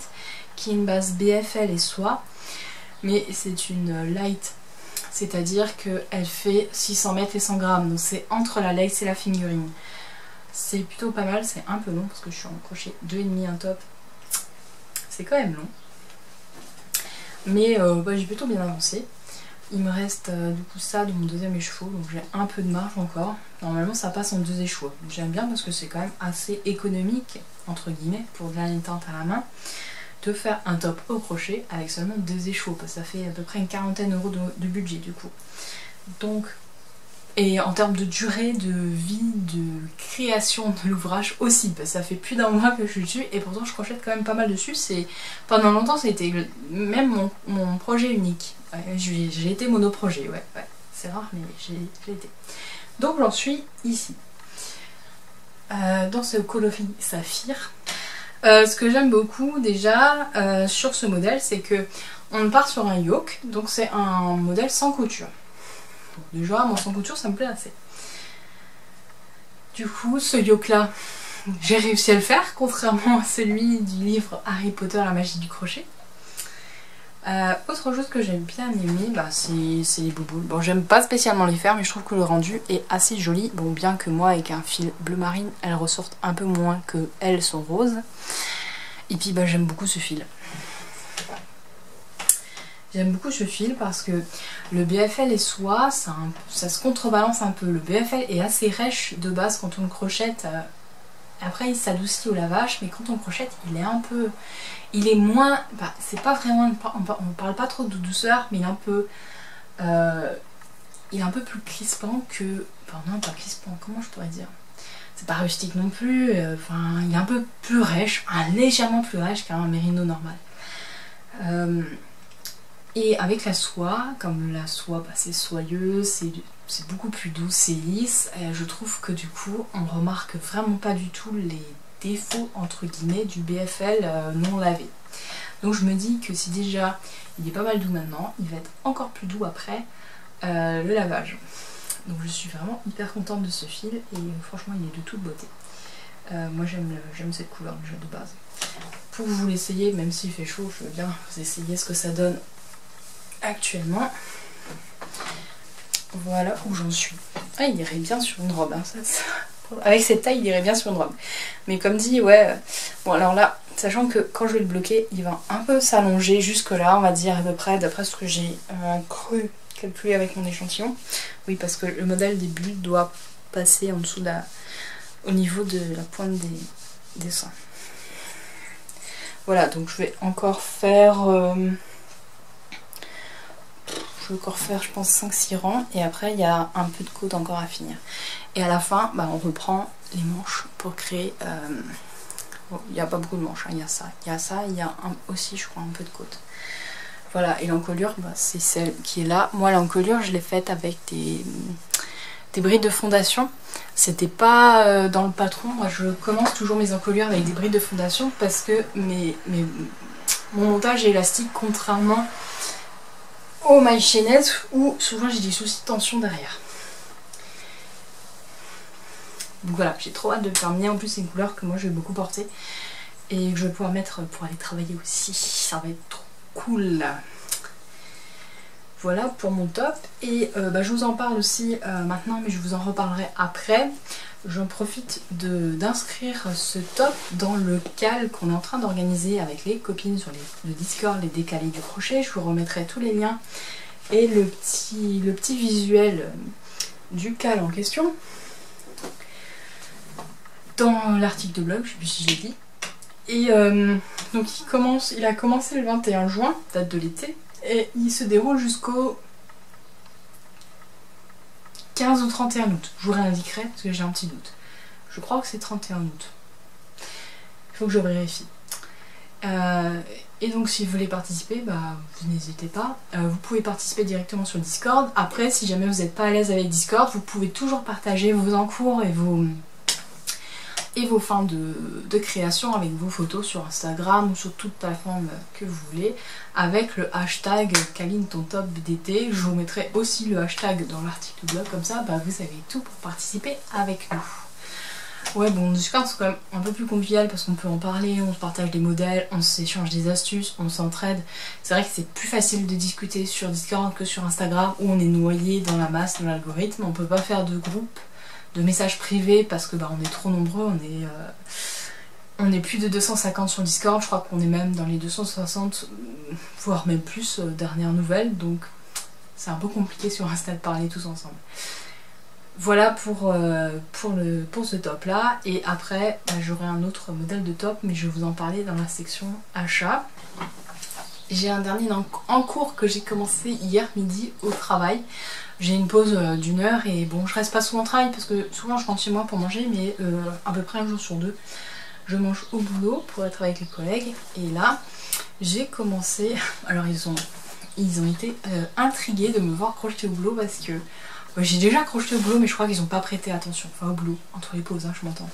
qui est une base BFL et soie, mais c'est une light, c'est-à-dire qu'elle fait 600 mètres et 100 grammes, donc c'est entre la lace et la fingering. C'est plutôt pas mal, c'est un peu long parce que je suis en crochet 2,5 un top, c'est quand même long. Mais j'ai plutôt bien avancé. Il me reste du coup ça de mon deuxième écheveau, donc j'ai un peu de marge encore. Normalement ça passe en 2 écheveaux. J'aime bien parce que c'est quand même assez économique, entre guillemets, pour de la laine teinte à la main, de faire un top au crochet avec seulement 2 écheveaux, parce que ça fait à peu près une quarantaine d'euros de budget du coup. Donc, et en termes de durée de vie, de création de l'ouvrage aussi, parce que ça fait plus d'1 mois que je suis dessus et pourtant je crochète quand même pas mal dessus. Pendant longtemps c'était même mon projet unique. J'ai été monoprojet, ouais. C'est rare mais j'ai été. Donc j'en suis ici. Dans ce coloris saphir Ce que j'aime beaucoup déjà sur ce modèle, c'est que on part sur un yoke, donc c'est un modèle sans couture. Donc déjà, moi sans couture, ça me plaît assez. Du coup, ce yoke là, j'ai réussi à le faire, contrairement à celui du livre Harry Potter, la magie du crochet. Autre chose que j'aime bien aimer, bah, c'est les bouboules. Bon, j'aime pas spécialement les faire, mais je trouve que le rendu est assez joli. Bon, bien que moi, avec un fil bleu marine, elles ressortent un peu moins que elles sont roses. Et puis, bah, j'aime beaucoup ce fil. J'aime beaucoup ce fil parce que le BFL et soie, ça se contrebalance un peu. Le BFL est assez rêche de base quand on le crochette. Après, il s'adoucit au lavage, mais quand on crochette, il est un peu... Il est moins... Bah, c'est pas vraiment... On parle pas trop de douceur, mais il est un peu plus crispant que... Enfin, non, pas crispant, comment je pourrais dire? C'est pas rustique non plus. Enfin, il est un peu plus rêche, légèrement plus rêche qu'un mérino normal. Et avec la soie, comme la soie, bah, c'est soyeux, c'est beaucoup plus doux, c'est lisse, et je trouve que du coup, on remarque vraiment pas du tout les défauts, entre guillemets, du BFL non lavé. Donc je me dis que si déjà, il est pas mal doux maintenant, il va être encore plus doux après le lavage. Donc je suis vraiment hyper contente de ce fil, et franchement, il est de toute beauté. Moi j'aime cette couleur déjà de base. Pour vous l'essayer, même s'il fait chaud, je veux bien vous essayer ce que ça donne actuellement. Voilà où j'en suis. Ah, il irait bien sur une robe, hein, ça. Avec cette taille, il irait bien sur une robe. Mais comme dit, ouais. Bon, alors là, sachant que quand je vais le bloquer, il va un peu s'allonger jusque là, on va dire à peu près, d'après ce que j'ai cru calculer avec mon échantillon. Oui, parce que le modèle des bulles doit passer en dessous de au niveau de la pointe des seins. Voilà, donc je vais encore faire... je pense 5-6 rangs, et après il y a un peu de côte encore à finir. Et à la fin, bah, on reprend les manches pour créer... Bon, il n'y a pas beaucoup de manches, hein. Il y a ça, il y a aussi, je crois, un peu de côte. Voilà, et l'encolure, bah, c'est celle qui est là. Moi, l'encolure, je l'ai faite avec des brides de fondation. C'était pas dans le patron. Moi, je commence toujours mes encolures avec des brides de fondation parce que mon montage est élastique, contrairement aux mailles chaînettes où souvent j'ai des soucis de tension derrière. Donc voilà, j'ai trop hâte de le terminer. En plus, c'est une couleur que moi je vais beaucoup porter et que je vais pouvoir mettre pour aller travailler aussi. Ça va être trop cool. Voilà pour mon top. Et bah, je vous en parle aussi maintenant, mais je vous en reparlerai après. J'en profite d'inscrire ce top dans le cal qu'on est en train d'organiser avec les copines sur le Discord, les décalés du crochet. Je vous remettrai tous les liens et le petit visuel du cal en question dans l'article de blog, je sais plus si j'ai dit. Et donc il a commencé le 21 juin, date de l'été, et il se déroule jusqu'au 15 ou 31 août. Je vous réindiquerai parce que j'ai un petit doute. Je crois que c'est 31 août. Il faut que je vérifie. Et donc si vous voulez participer, bah, vous n'hésitez pas. Vous pouvez participer directement sur Discord. Après, si jamais vous n'êtes pas à l'aise avec Discord, vous pouvez toujours partager vos encours et vos fins de création avec vos photos sur Instagram ou sur toute plateforme que vous voulez avec le hashtag Kaline ton top d'été. Je vous mettrai aussi le hashtag dans l'article blog, comme ça bah, vous avez tout pour participer avec nous. Ouais, bon, Discord c'est quand même un peu plus convivial parce qu'on peut en parler, on se partage des modèles, on s'échange des astuces, on s'entraide. C'est vrai que c'est plus facile de discuter sur Discord que sur Instagram où on est noyé dans la masse de l'algorithme. On peut pas faire de groupe de messages privés parce que bah, on est trop nombreux, on est plus de 250 sur Discord, je crois qu'on est même dans les 260 voire même plus dernières nouvelles, donc c'est un peu compliqué sur Insta de parler tous ensemble. Voilà pour ce top là, et après bah, j'aurai un autre modèle de top mais je vais vous en parler dans la section achat. J'ai un dernier en cours que j'ai commencé hier midi au travail. J'ai une pause d'1 heure et bon, je reste pas souvent au travail parce que souvent je rentre chez moi pour manger, mais à peu près un jour sur deux, je mange au boulot pour être avec les collègues. Et là, j'ai commencé... Alors ils ont été intrigués de me voir crocheter au boulot parce que j'ai déjà crocheté au boulot, mais je crois qu'ils n'ont pas prêté attention. Enfin au boulot, entre les pauses, hein, je m'entends.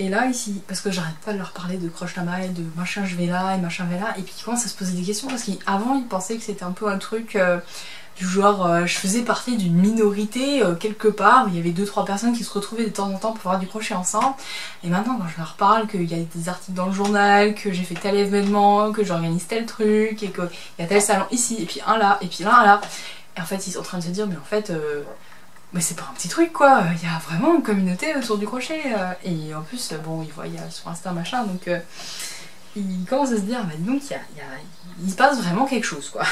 Et là ici, parce que j'arrête pas de leur parler de croche la maille, de machin je vais là et machin je vais là, et puis ils commencent à se poser des questions parce qu'avant ils pensaient que c'était un peu un truc du genre je faisais partie d'une minorité quelque part, il y avait 2-3 personnes qui se retrouvaient de temps en temps pour faire du crochet ensemble, et maintenant quand je leur parle qu'il y a des articles dans le journal, que j'ai fait tel événement, que j'organise tel truc, et qu'il y a tel salon ici, et puis un là, et puis là, et en fait ils sont en train de se dire mais en fait... mais c'est pas un petit truc quoi, il y a vraiment une communauté autour du crochet et en plus bon ils voient sur Insta machin donc ils commencent à se dire bah dis donc il se passe vraiment quelque chose quoi.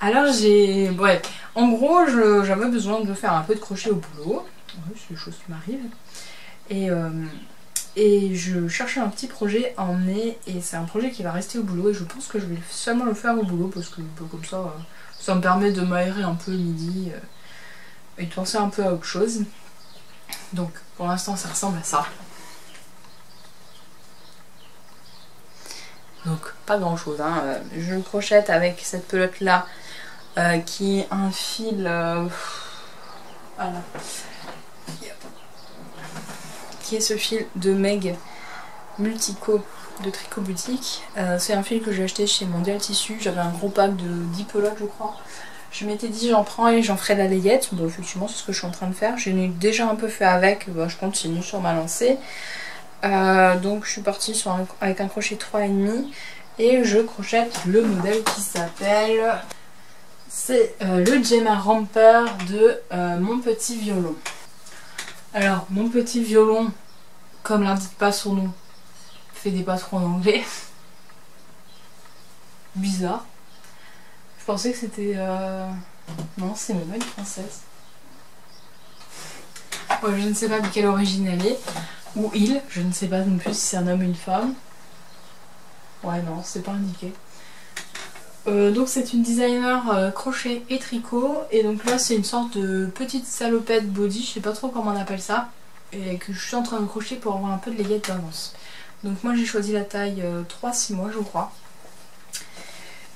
Alors ouais, en gros j'avais besoin de faire un peu de crochet au boulot, ouais, c'est des choses qui m'arrivent et je cherchais un petit projet à emmener et c'est un projet qui va rester au boulot et je pense que je vais seulement le faire au boulot parce que comme ça me permet de m'aérer un peu le midi et de penser un peu à autre chose. Donc pour l'instant ça ressemble à ça. Donc pas grand chose hein. Je crochette avec cette pelote là qui est un fil voilà, qui est ce fil de Meg Multico de Tricot Boutique. C'est un fil que j'ai acheté chez Mondial Tissu, j'avais un gros pack de 10 pelotes je crois. Je m'étais dit j'en prends et j'en ferai la layette. Bon effectivement c'est ce que je suis en train de faire. J'ai déjà un peu fait avec, bon, je continue sur ma lancée. Donc je suis partie avec un crochet 3,5 et je crochette le modèle qui s'appelle... C'est le Gemma Ramper de Mon Petit Violon. Alors Mon Petit Violon, comme l'indique pas son nom, fait des patrons en anglais. Bizarre. Je pensais que c'était... Non, c'est même pas une française. Ouais, je ne sais pas de quelle origine elle est. Ou il, je ne sais pas non plus si c'est un homme ou une femme. Ouais, non, c'est pas indiqué. Donc c'est une designer crochet et tricot. Et donc là, c'est une sorte de petite salopette body, je sais pas trop comment on appelle ça. Et que je suis en train de crocheter pour avoir un peu de layette d'avance. Donc moi, j'ai choisi la taille 3-6 mois, je crois.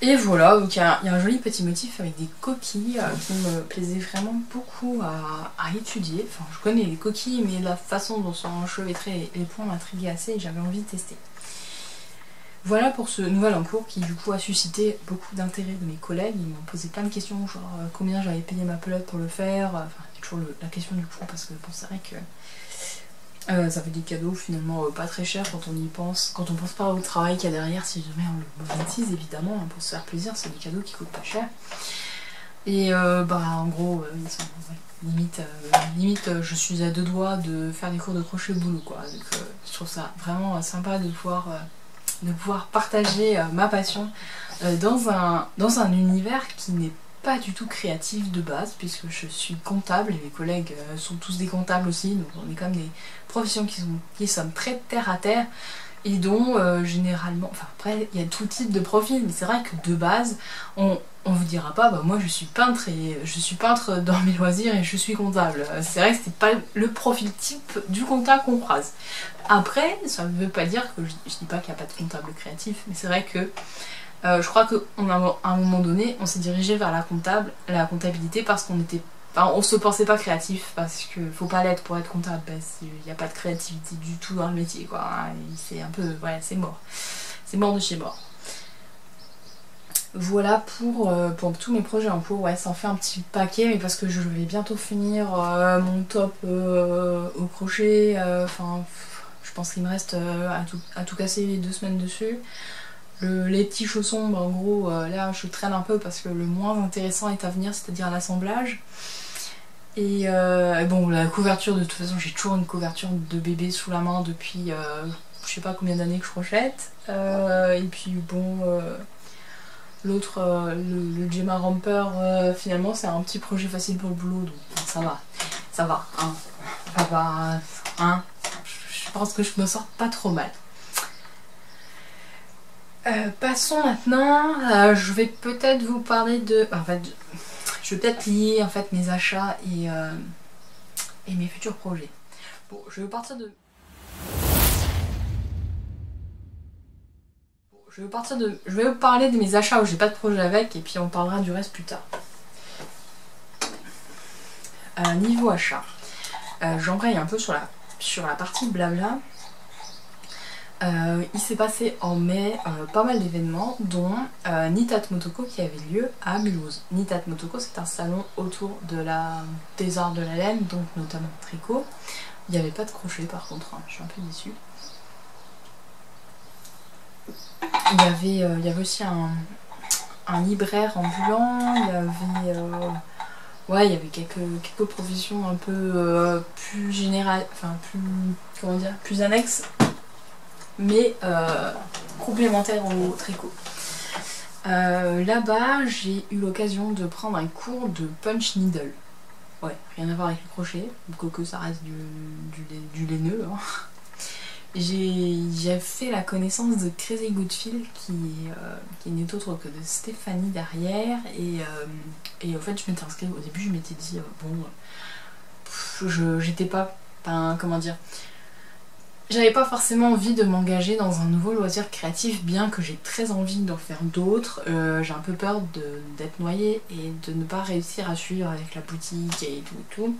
Et voilà, donc il y a un joli petit motif avec des coquilles qui me plaisait vraiment beaucoup à étudier. Enfin, je connais les coquilles, mais la façon dont sont enchevêtrés les points m'intriguait assez et j'avais envie de tester. Voilà pour ce nouvel encours qui du coup a suscité beaucoup d'intérêt de mes collègues. Ils m'ont posé plein de questions, genre combien j'avais payé ma pelote pour le faire. Enfin, c'est toujours la question du coût parce que bon, c'est vrai que ça fait des cadeaux finalement pas très chers quand on y pense, quand on pense pas au travail qu'il y a derrière, si jamais on le monétise évidemment, hein, pour se faire plaisir, c'est des cadeaux qui coûtent pas cher. Et bah en gros, ils sont, ouais, limite je suis à 2 doigts de faire des cours de crochet au boulot quoi. Donc je trouve ça vraiment sympa de pouvoir partager ma passion dans un univers qui n'est pas du tout créatif de base puisque je suis comptable et mes collègues sont tous des comptables aussi, donc on est comme des professions qui sont très terre à terre et dont généralement, enfin après il y a tout type de profil, mais c'est vrai que de base on vous dira pas bah moi je suis peintre et je suis peintre dans mes loisirs et je suis comptable. C'est vrai que c'est pas le profil type du comptable qu'on croise. Après ça ne veut pas dire que je dis pas qu'il n'y a pas de comptable créatif, mais c'est vrai que je crois qu'à un moment donné, on s'est dirigé vers la comptabilité parce qu'on était, enfin, on se pensait pas créatif parce que faut pas l'être pour être comptable. Il n'y a pas de créativité du tout dans le métier, quoi. C'est un peu, ouais, c'est mort. C'est mort de chez mort. Voilà pour tous mes projets en cours. Ouais, ça en fait un petit paquet, mais parce que je vais bientôt finir mon top au crochet. Enfin, je pense qu'il me reste à tout casser 2 semaines dessus. Les petits chaussons, bah en gros, là je traîne un peu parce que le moins intéressant est à venir, c'est-à-dire l'assemblage. Et bon, la couverture, de toute façon, j'ai toujours une couverture de bébé sous la main depuis je sais pas combien d'années que je crochette. Et puis bon, l'autre, le Gemma Ramper, finalement, c'est un petit projet facile pour le boulot, donc ça va, hein. Ça va, hein. Je pense que je me sors pas trop mal. Passons maintenant, je vais peut-être vous parler de... En fait, je vais peut-être lier en fait mes achats et mes futurs projets. Bon, je vais partir de... Je vais vous parler de mes achats où j'ai pas de projet avec et puis on parlera du reste plus tard. Niveau achat, j'embraye un peu sur la sur la partie blabla, il s'est passé en mai pas mal d'événements, dont Nitat Motoko qui avait lieu à Mulhouse. Nitat Motoko, c'est un salon autour des arts de la laine, donc notamment tricot. Il n'y avait pas de crochet par contre, hein, je suis un peu déçue. Il y avait aussi un libraire ambulant, il y avait quelques professions un peu plus générales, enfin plus annexes, mais complémentaires au tricot. Là-bas, j'ai eu l'occasion de prendre un cours de punch needle. Ouais, rien à voir avec le crochet, quoique ça reste du laineux. Hein. J'ai fait la connaissance de Crazy Goodfield qui n'est autre que de Stéphanie derrière, et en fait je m'étais inscrite, au début je m'étais dit j'étais pas, comment dire, j'avais pas forcément envie de m'engager dans un nouveau loisir créatif, bien que j'ai très envie d'en faire d'autres. J'ai un peu peur d'être noyée et de ne pas réussir à suivre avec la boutique et tout.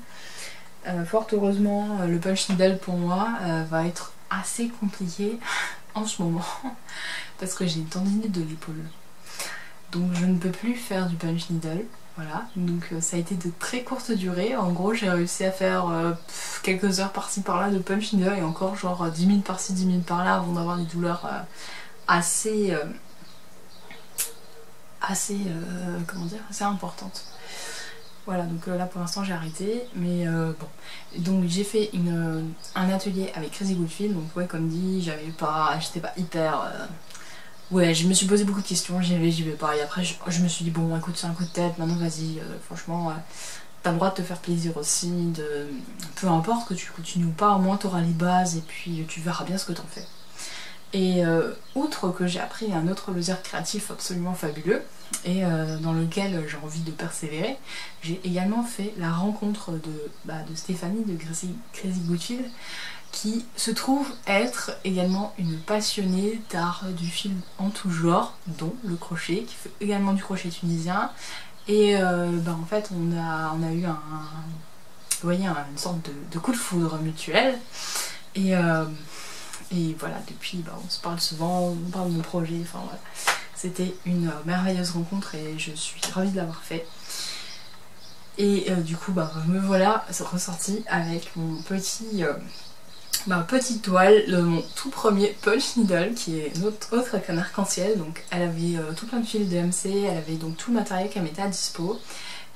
Fort heureusement, le punch needle pour moi va être assez compliqué en ce moment parce que j'ai une tendinite de l'épaule, donc je ne peux plus faire du punch needle. Voilà, donc ça a été de très courte durée. En gros, j'ai réussi à faire quelques heures par-ci par-là de punch needle, et encore genre 10 minutes par-ci, 10 minutes par-là, avant d'avoir des douleurs assez comment dire, assez importantes. Voilà, donc là pour l'instant j'ai arrêté, mais bon. Donc j'ai fait un atelier avec Crazy Goodfield, donc ouais, comme dit, j'étais pas hyper... Ouais, je me suis posé beaucoup de questions, j'y vais pas, et après je me suis dit bon écoute, c'est un coup de tête, maintenant vas-y, franchement t'as le droit de te faire plaisir aussi, peu importe que tu continues ou pas, au moins t'auras les bases et puis tu verras bien ce que t'en fais. Et outre que j'ai appris un autre loisir créatif absolument fabuleux, et dans lequel j'ai envie de persévérer, j'ai également fait la rencontre de Stéphanie de Crazy Goodfield, qui se trouve être également une passionnée d'art du fil en tout genre, dont le crochet, qui fait également du crochet tunisien. Et en fait on a eu vous voyez, une sorte de coup de foudre mutuel. Et voilà, depuis on se parle souvent, on parle de mon projet, enfin voilà. C'était une merveilleuse rencontre et je suis ravie de l'avoir fait. Et du coup me voilà ressortie avec mon ma petite toile, mon tout premier punch needle, qui est autre qu'un arc-en-ciel. Donc elle avait tout plein de fils DMC, elle avait donc tout le matériel qu'elle mettait à dispo.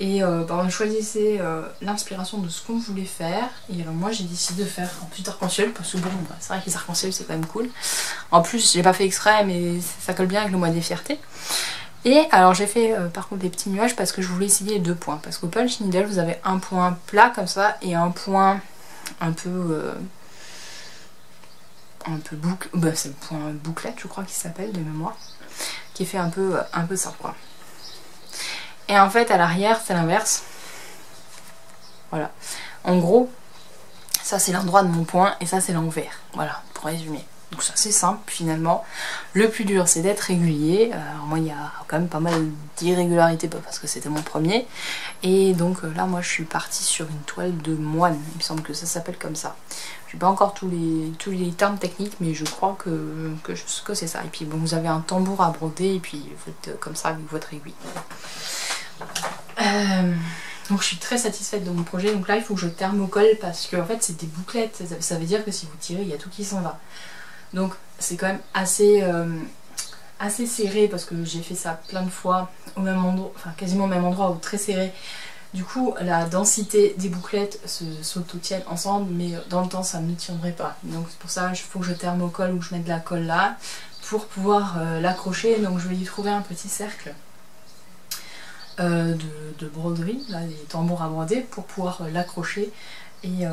Et on choisissait l'inspiration de ce qu'on voulait faire. Et alors moi j'ai décidé de faire un petit arc-en-ciel, parce que bon, c'est vrai que les arcs-en-ciel c'est quand même cool. En plus j'ai pas fait exprès, mais ça colle bien avec le mois des fiertés. Et alors j'ai fait par contre des petits nuages parce que je voulais essayer les deux points. Parce qu'au punch needle vous avez un point plat comme ça et un point un peu c'est le point bouclette je crois qu'il s'appelle de mémoire, qui fait un peu ça quoi. Et en fait à l'arrière c'est l'inverse. Voilà. En gros, ça c'est l'endroit de mon point et ça c'est l'envers. Voilà, pour résumer. Donc ça c'est simple finalement. Le plus dur c'est d'être régulier. Alors moi il y a quand même pas mal d'irrégularités parce que c'était mon premier. Et donc là moi je suis partie sur une toile de moine. Il me semble que ça s'appelle comme ça. Je n'ai pas encore tous les termes techniques, mais je crois que c'est ça. Et puis bon, vous avez un tambour à broder et puis vous faites comme ça avec votre aiguille. Donc je suis très satisfaite de mon projet. Donc là il faut que je thermocolle parce que en fait c'est des bouclettes. Ça veut dire que si vous tirez, il y a tout qui s'en va. Donc c'est quand même assez serré parce que j'ai fait ça plein de fois au même endroit, enfin quasiment au même endroit ou très serré. Du coup la densité des bouclettes s'auto-tiennent ensemble, mais dans le temps ça ne tiendrait pas. Donc c'est pour ça qu'il faut que je thermocolle ou que je mette de la colle là pour pouvoir l'accrocher. Donc je vais y trouver un petit cercle de broderie, là, des tambours à broder pour pouvoir l'accrocher et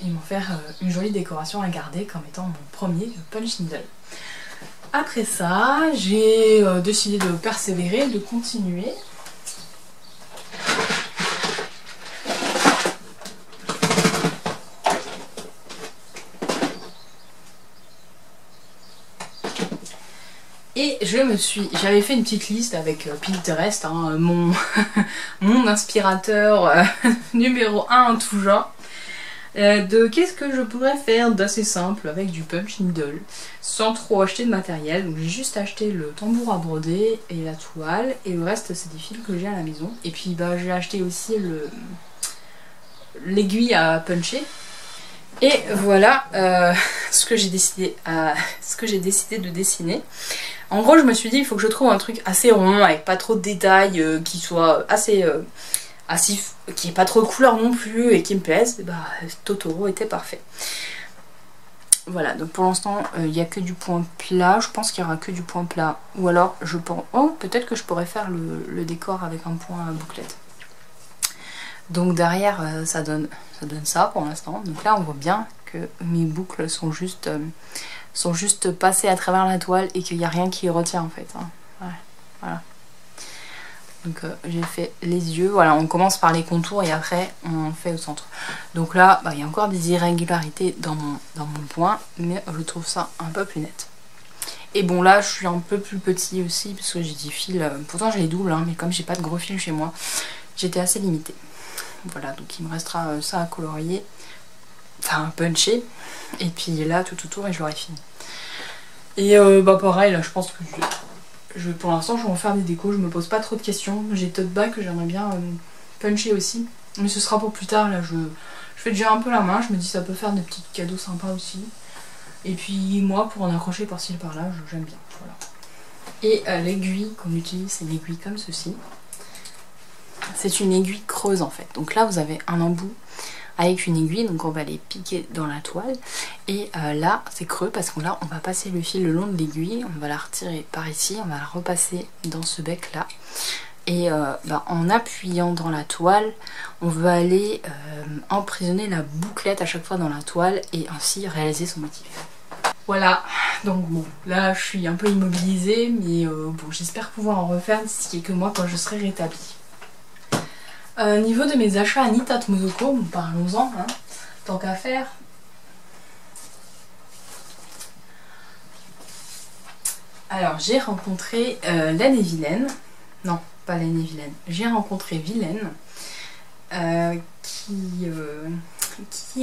m'en faire une jolie décoration à garder comme étant mon premier punch needle. Après ça, j'ai décidé de persévérer, de continuer. Et j'avais fait une petite liste avec Pinterest, hein, mon inspirateur numéro 1 en tout genre. De qu'est-ce que je pourrais faire d'assez simple avec du punch needle sans trop acheter de matériel. Donc j'ai juste acheté le tambour à broder et la toile et le reste c'est des fils que j'ai à la maison. Et puis bah j'ai acheté aussi l'aiguille à puncher. Et voilà ce que j'ai décidé de dessiner. En gros je me suis dit il faut que je trouve un truc assez rond avec pas trop de détails, qui soit assez qui est pas trop de couleur non plus et qui me plaise. Et bah Totoro était parfait. Voilà, donc pour l'instant il n'y a que du point plat. Je pense qu'il y aura que du point plat. Ou alors je pense. Oh, peut-être que je pourrais faire le décor avec un point à bouclette. Donc derrière ça donne ça pour l'instant. Donc là on voit bien que mes boucles sont juste passées à travers la toile et qu'il n'y a rien qui les retient en fait. Hein. Ouais, voilà. Donc j'ai fait les yeux. Voilà, on commence par les contours et après on fait au centre. Donc là, bah, il y a encore des irrégularités dans mon point, mais je trouve ça un peu plus net. Et bon là, je suis un peu plus petit aussi parce que j'ai des fils. Pourtant j'ai les doubles, hein, mais comme j'ai pas de gros fils chez moi, j'étais assez limitée. Voilà, donc il me restera ça à colorier, enfin puncher, et puis là tout autour et je l'aurai fini. Et bah pareil, là je pense que pour l'instant je vais en faire des décos, je me pose pas trop de questions. J'ai tote bag que j'aimerais bien puncher aussi, mais ce sera pour plus tard. Là je fais déjà un peu la main, je me dis ça peut faire des petits cadeaux sympas aussi. Et puis moi pour en accrocher par-ci et par-là, j'aime bien, voilà. Et l'aiguille qu'on utilise, c'est une aiguille comme ceci. C'est une aiguille creuse en fait. Donc là vous avez un embout avec une aiguille, donc on va les piquer dans la toile. Et là c'est creux parce que là on va passer le fil le long de l'aiguille, on va la retirer par ici, on va la repasser dans ce bec là. Et bah, en appuyant dans la toile, on va aller emprisonner la bouclette à chaque fois dans la toile et ainsi réaliser son motif. Voilà, donc bon, là je suis un peu immobilisée, mais bon, j'espère pouvoir en refaire d'ici quelques mois quand je serai rétablie. Niveau de mes achats à Nitat Muzoko, parlons-en, hein, tant qu'à faire. Alors j'ai rencontré Laine et Vilaine, non pas Laine et Vilaine, j'ai rencontré Vilaine qui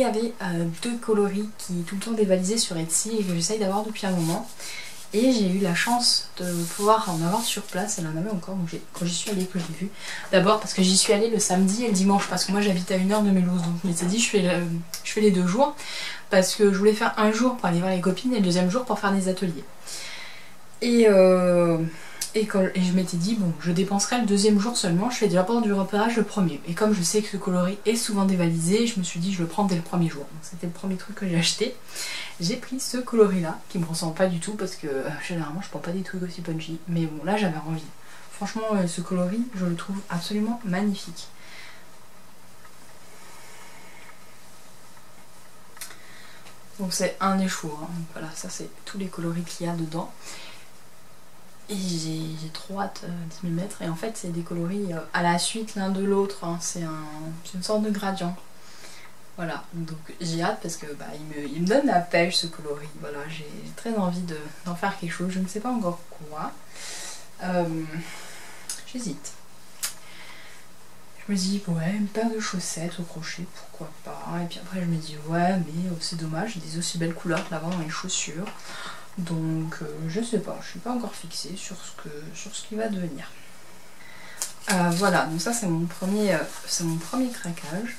avait deux coloris qui tout le temps dévalisaient sur Etsy et que j'essaye d'avoir depuis un moment. Et j'ai eu la chance de pouvoir en avoir sur place, elle en avait encore, donc quand j'y suis allée que je l'ai vue. D'abord parce que j'y suis allée le samedi et le dimanche, parce que moi j'habite à 1h de Mulhouse, donc je m'étais dit je fais les 2 jours, parce que je voulais faire un jour pour aller voir les copines et le deuxième jour pour faire des ateliers. Et je m'étais dit bon, je dépenserai le deuxième jour seulement, je fais d'abord du repérage le premier. Et comme je sais que ce coloris est souvent dévalisé, je me suis dit je le prends dès le premier jour. Donc c'était le premier truc que j'ai acheté. J'ai pris ce coloris là, qui me ressemble pas du tout parce que généralement je prends pas des trucs aussi punchy. Mais bon, là j'avais envie. Franchement ce coloris, je le trouve absolument magnifique. Donc c'est un échoua, hein. Voilà, ça c'est tous les coloris qu'il y a dedans. Et j'ai trop hâte d'y mettre. Et en fait c'est des coloris à la suite l'un de l'autre, hein. C'est une sorte de gradient. Voilà, donc j'ai hâte parce que bah, il me donne la pêche ce coloris. Voilà, j'ai très envie d'en faire quelque chose, je ne sais pas encore quoi. J'hésite. Je me dis ouais, une paire de chaussettes au crochet, pourquoi pas. Et puis après je me dis ouais, mais c'est dommage, j'ai des aussi belles couleurs que l'avoir dans les chaussures. Donc je sais pas, je suis pas encore fixée sur ce qui va devenir. Voilà, donc ça c'est mon premier craquage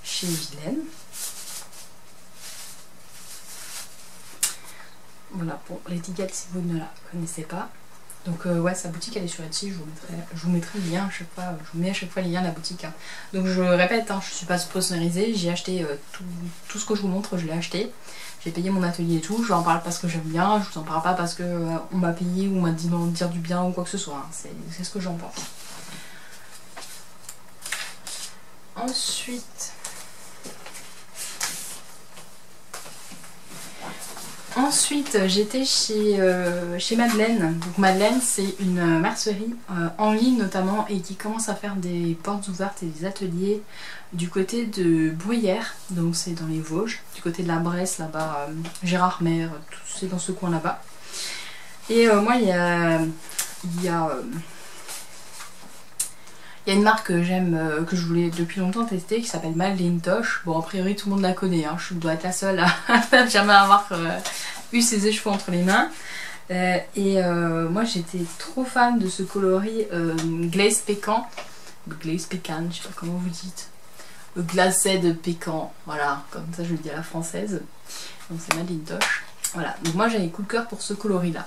chez Vilaine. Voilà pour l'étiquette si vous ne la connaissez pas. Donc ouais, sa boutique elle est sur Etsy, je vous mettrai le lien à chaque fois, je vous mets à chaque fois les liens de la boutique. Hein. Donc je répète, hein, je suis pas sponsorisée, j'ai acheté tout ce que je vous montre, je l'ai acheté. J'ai payé mon atelier et tout, je vous en parle parce que j'aime bien, je vous en parle pas parce que on m'a payé ou on m'a dit d'en dire du bien ou quoi que ce soit, hein. C'est ce que j'en pense. Ensuite j'étais chez Madeleine. Donc Madeleine c'est une mercerie en ligne notamment et qui commence à faire des portes ouvertes et des ateliers du côté de Bruyères, donc c'est dans les Vosges, du côté de la Bresse là-bas, Gérardmer, c'est dans ce coin là-bas. Et moi il y a Il y a une marque que j'aime, que je voulais depuis longtemps tester, qui s'appelle Madelinetosh. Bon, a priori tout le monde la connaît, hein. Je dois être la seule à jamais avoir eu ses écheveaux entre les mains. Moi j'étais trop fan de ce coloris glace pécan. Glace pécan, je sais pas comment vous dites. Glacé de pécan, voilà, comme ça je le dis à la française. Donc c'est Madelinetosh. Voilà, donc moi j'avais coup de cœur pour ce coloris là.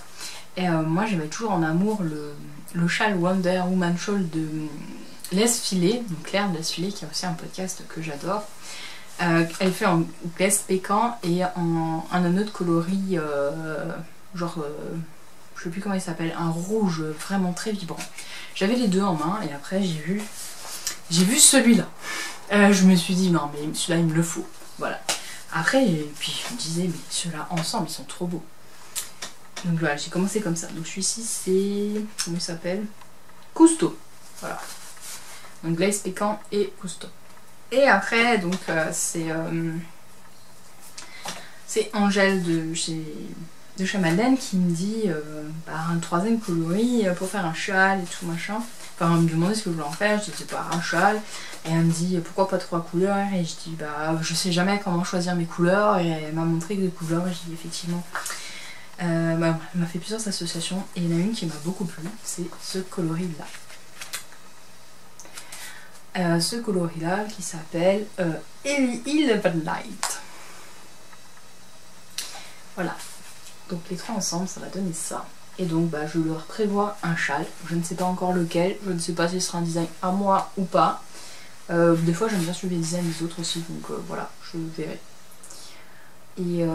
Et moi j'avais toujours en amour le châle Wonder Woman Shawl de Les Filets, donc Claire de Les Filets, qui a aussi un podcast que j'adore. Elle fait en glace pécan et en un autre coloris genre je sais plus comment il s'appelle, un rouge vraiment très vibrant. J'avais les deux en main et après j'ai vu celui-là. Je me suis dit non mais celui-là il me le faut. Voilà. Après et puis je me disais mais ceux-là ensemble ils sont trop beaux. Donc voilà, j'ai commencé comme ça. Donc celui-ci c'est, comment il s'appelle, Cousteau. Voilà. Donc glace pécan et Cousteau. Et après donc c'est Angèle de chez Madeleine qui me dit un troisième coloris pour faire un châle et tout machin. Enfin elle me demandait ce que je voulais en faire, je disais un châle. Et elle me dit pourquoi pas 3 couleurs, et je dis je sais jamais comment choisir mes couleurs, et elle m'a montré des couleurs et je dis effectivement. Elle m'a fait plusieurs associations et il y en a une qui m'a beaucoup plu, c'est ce coloris là. Ce coloris là qui s'appelle Eleven Light. Voilà, donc les trois ensemble ça va donner ça. Et donc je leur prévois un châle, je ne sais pas encore lequel, je ne sais pas si ce sera un design à moi ou pas. Des fois j'aime bien suivre les designs des autres aussi, donc voilà, je verrai. Et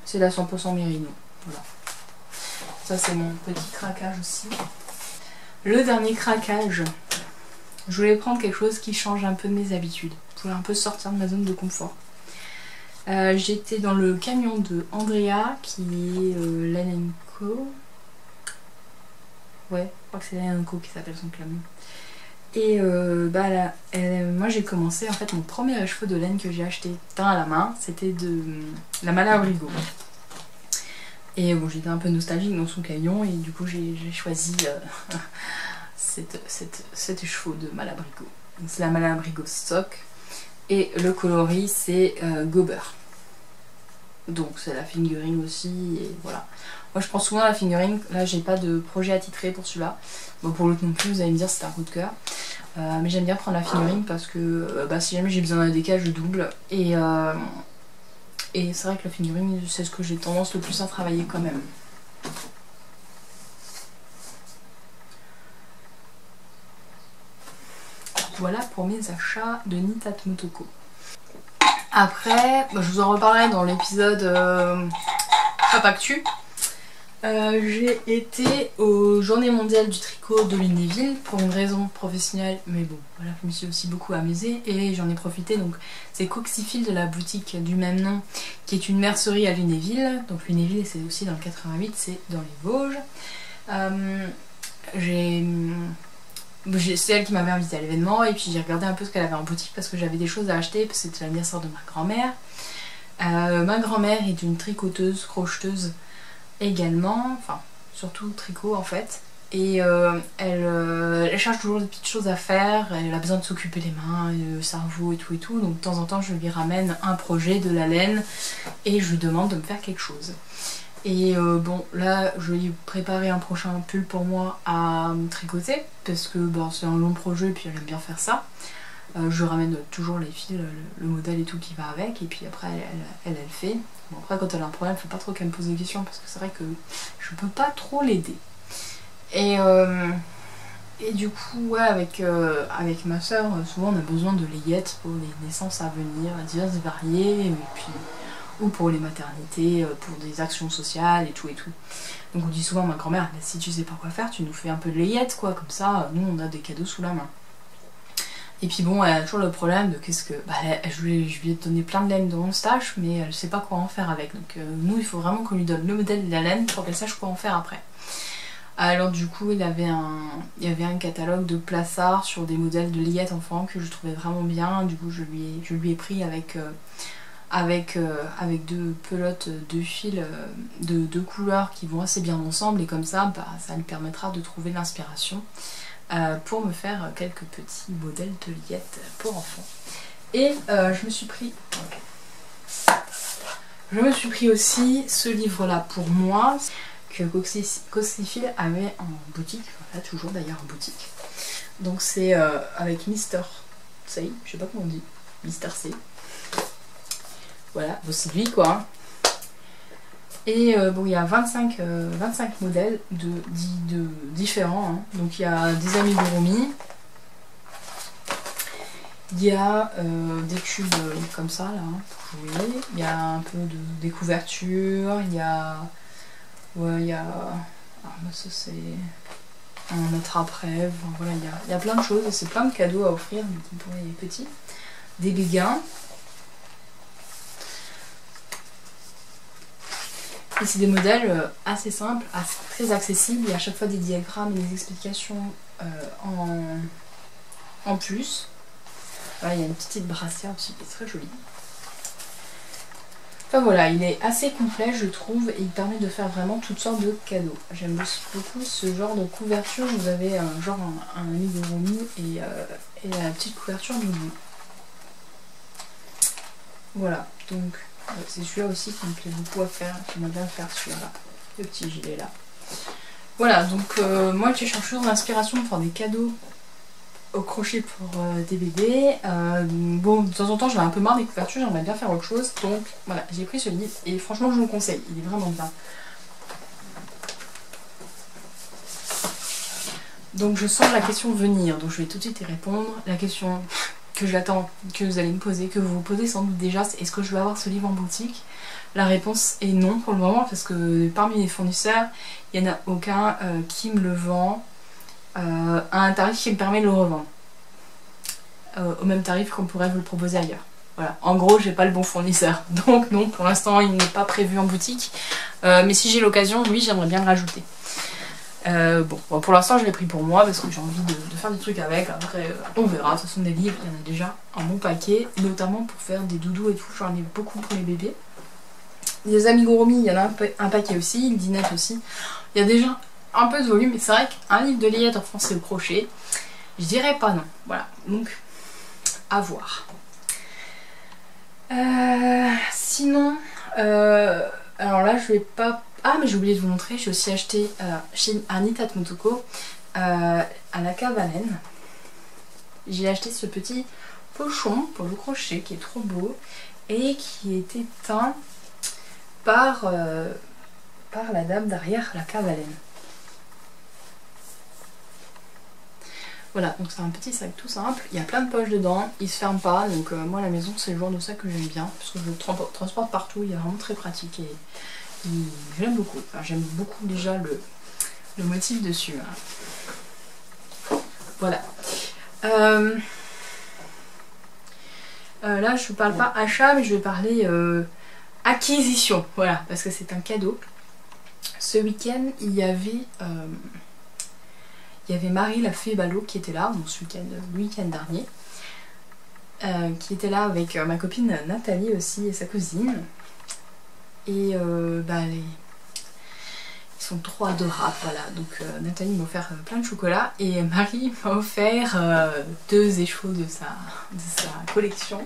c'est la 100% Mérino, voilà. Ça c'est mon petit craquage aussi. Le dernier craquage, je voulais prendre quelque chose qui change un peu de mes habitudes, pour un peu sortir de ma zone de confort. J'étais dans le camion de Andrea qui est Len & Co. Ouais, je crois que c'est Len & Co qui s'appelle son camion. Et moi j'ai commencé en fait mon premier écheveau de laine que j'ai acheté teint à la main, c'était de la Malabrigo. Et bon j'étais un peu nostalgique dans son camion et du coup j'ai choisi cet écheveau de Malabrigo. C'est la Malabrigo Stock et le coloris c'est Gober. Donc c'est la fingering aussi et voilà. Moi je prends souvent la fingering, là j'ai pas de projet attitré pour celui-là. Bon pour l'autre non plus, vous allez me dire c'est un coup de cœur. Mais j'aime bien prendre la fingering parce que si jamais j'ai besoin d'un décalage je double. Et c'est vrai que la fingering c'est ce que j'ai tendance le plus à travailler quand même. Voilà pour mes achats de Nitat Motoko. Après, je vous en reparlerai dans l'épisode Top Actu. J'ai été aux Journées mondiales du tricot de Lunéville pour une raison professionnelle, mais bon, voilà, je me suis aussi beaucoup amusée et j'en ai profité. Donc, c'est Coxyphile de la boutique du même nom, qui est une mercerie à Lunéville. Donc, Lunéville, c'est aussi dans le 88, c'est dans les Vosges. C'est elle qui m'avait invité à l'événement et puis j'ai regardé un peu ce qu'elle avait en boutique parce que j'avais des choses à acheter parce que c'était l'anniversaire de ma grand-mère. Ma grand-mère est une tricoteuse, crocheteuse également, enfin surtout tricot en fait, et elle cherche toujours des petites choses à faire, elle a besoin de s'occuper les mains, le cerveau et tout, donc de temps en temps je lui ramène un projet, de la laine, et je lui demande de me faire quelque chose. Et bon là je lui ai préparé un prochain pull pour moi à tricoter, parce que c'est un long projet et puis elle aime bien faire ça. Je ramène toujours les fils, le modèle et tout qui va avec, et puis après elle fait. Bon, après quand elle a un problème, faut pas trop qu'elle me pose des questions parce que c'est vrai que je peux pas trop l'aider. Et du coup ouais, avec ma soeur, souvent on a besoin de layettes pour les naissances à venir, diverses et variées, et puis ou pour les maternités, pour des actions sociales et tout. Donc on dit souvent à ma grand-mère, si tu sais pas quoi faire, tu nous fais un peu de layettes quoi, comme ça nous on a des cadeaux sous la main. Et puis bon, elle a toujours le problème de qu'est-ce que... je lui ai donné plein de laine de mon stash, mais elle sait pas quoi en faire avec. Donc nous, il faut vraiment qu'on lui donne le modèle de la laine pour qu'elle sache quoi en faire après. Alors du coup, il y avait un catalogue de plaçards sur des modèles de layettes enfants que je trouvais vraiment bien. Du coup, je lui ai pris avec deux pelotes, deux fils de deux couleurs qui vont assez bien ensemble. Et comme ça, ça lui permettra de trouver l'inspiration pour me faire quelques petits modèles de lillettes pour enfants. Et je me suis pris aussi ce livre-là pour moi, que Coslyfil avait en boutique, enfin là toujours d'ailleurs en boutique. Donc c'est avec Mister C, je sais pas comment on dit, Mister C. Voilà, c'est lui quoi. Hein. Et bon, il y a 25 modèles différents. Hein. Donc il y a des amigurumi, il y a des cubes comme ça là, hein, pour jouer. Il y a un peu des couvertures, il y a... Ouais, il y a... Ah, ça c'est un attrape-rêve, voilà, il y a plein de choses, c'est plein de cadeaux à offrir pour les petits. Des béguins. Et c'est des modèles assez simples, très accessibles. Il y a à chaque fois des diagrammes et des explications en plus. Voilà, il y a une petite brassière aussi qui est très jolie. Enfin voilà, il est assez complet je trouve et il permet de faire vraiment toutes sortes de cadeaux. J'aime beaucoup ce genre de couverture. Vous avez genre un amigurumi et la petite couverture du bout. Voilà, donc c'est celui-là aussi qui me plaît beaucoup à faire. J'aimerais bien faire celui-là, le petit gilet là. Voilà, donc moi je cherche toujours l'inspiration pour faire des cadeaux au crochet pour des bébés. Bon, de temps en temps j'en ai un peu marre des couvertures, j'aimerais bien faire autre chose. Donc voilà, j'ai pris ce livre et franchement je vous le conseille, il est vraiment bien. Donc je sens la question venir, donc je vais tout de suite y répondre. La question que j'attends, que vous allez me poser, que vous vous posez sans doute déjà, c'est est-ce que je vais avoir ce livre en boutique? La réponse est non pour le moment, parce que parmi les fournisseurs, il n'y en a aucun qui me le vend à un tarif qui me permet de le revendre. Au même tarif qu'on pourrait vous le proposer ailleurs. Voilà, en gros j'ai pas le bon fournisseur, donc non, pour l'instant il n'est pas prévu en boutique. Mais si j'ai l'occasion, oui, j'aimerais bien le rajouter. Bon, pour l'instant je l'ai pris pour moi parce que j'ai envie de faire des trucs avec. Après on verra, ce sont des livres, il y en a déjà un bon paquet, notamment pour faire des doudous et tout, j'en ai beaucoup pour les bébés. Les amigurumi, il y en a un paquet aussi, une dinette aussi. Il y a déjà un peu de volume, mais c'est vrai qu'un livre de lillettes en français au crochet, je dirais pas non. Voilà, donc à voir. Sinon, alors là je vais pas... Ah mais j'ai oublié de vous montrer, j'ai aussi acheté chez Anita Motoko à la Cave-Baleine. J'ai acheté ce petit pochon pour le crochet qui est trop beau et qui était teint par la dame derrière la Cave-Baleine. Voilà, donc c'est un petit sac tout simple, il y a plein de poches dedans, il se ferme pas, donc moi à la maison c'est le genre de sac que j'aime bien, parce que je le transporte partout, il est vraiment très pratique et j'aime beaucoup. Enfin, j'aime beaucoup déjà le motif dessus. Hein. Voilà. Là je ne parle pas achat, mais je vais parler acquisition, voilà, parce que c'est un cadeau. Ce week-end il y avait Marie la fée Ballot qui était là, donc le week-end dernier, qui était là avec ma copine Nathalie aussi et sa cousine. Et ils sont trop adorables, voilà. Donc Nathalie m'a offert plein de chocolat et Marie m'a offert 2 échos de sa collection.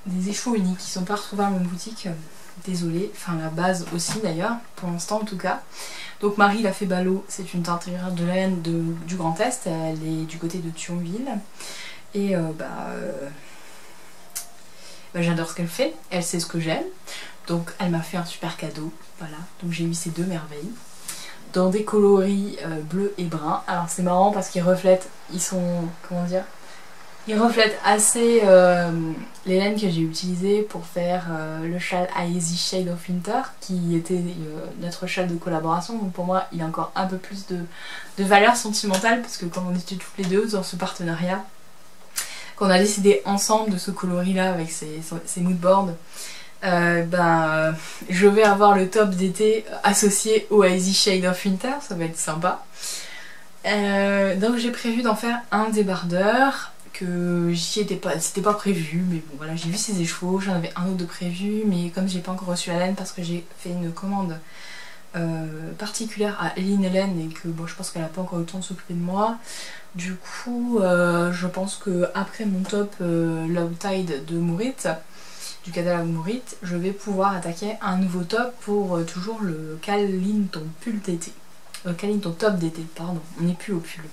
Des échos uniques qui sont pas retrouvables en boutique. Désolée, enfin la base aussi d'ailleurs, pour l'instant en tout cas. Donc Marie la fée Ballot, c'est une teinturière de laine du Grand Est, elle est du côté de Thionville. Et j'adore ce qu'elle fait, elle sait ce que j'aime. Donc elle m'a fait un super cadeau, voilà. Donc j'ai eu ces 2 merveilles. Dans des coloris bleu et brun. Alors c'est marrant parce qu'ils reflètent, ils reflètent assez les laines que j'ai utilisées pour faire le châle Icy Shade of Winter, qui était notre châle de collaboration. Donc pour moi, il a encore un peu plus de valeur sentimentale, parce que comme on était toutes les deux dans ce partenariat, qu'on a décidé ensemble de ce coloris-là avec ces moodboards, je vais avoir le top d'été associé au Icy Shade of Winter, ça va être sympa. Donc j'ai prévu d'en faire un débardeur. Que c'était pas prévu, mais bon voilà, j'ai vu ces échos, j'en avais un autre de prévu, mais comme j'ai pas encore reçu la laine parce que j'ai fait une commande particulière à Eline Hélène et que bon, je pense qu'elle n'a pas encore eu le temps de s'occuper de moi. Du coup, je pense que après mon top Low Tide de Mourit, du catalogue Mourit, je vais pouvoir attaquer un nouveau top pour toujours le Câline ton pull d'été. Câline ton top d'été, pardon, on n'est plus au pull.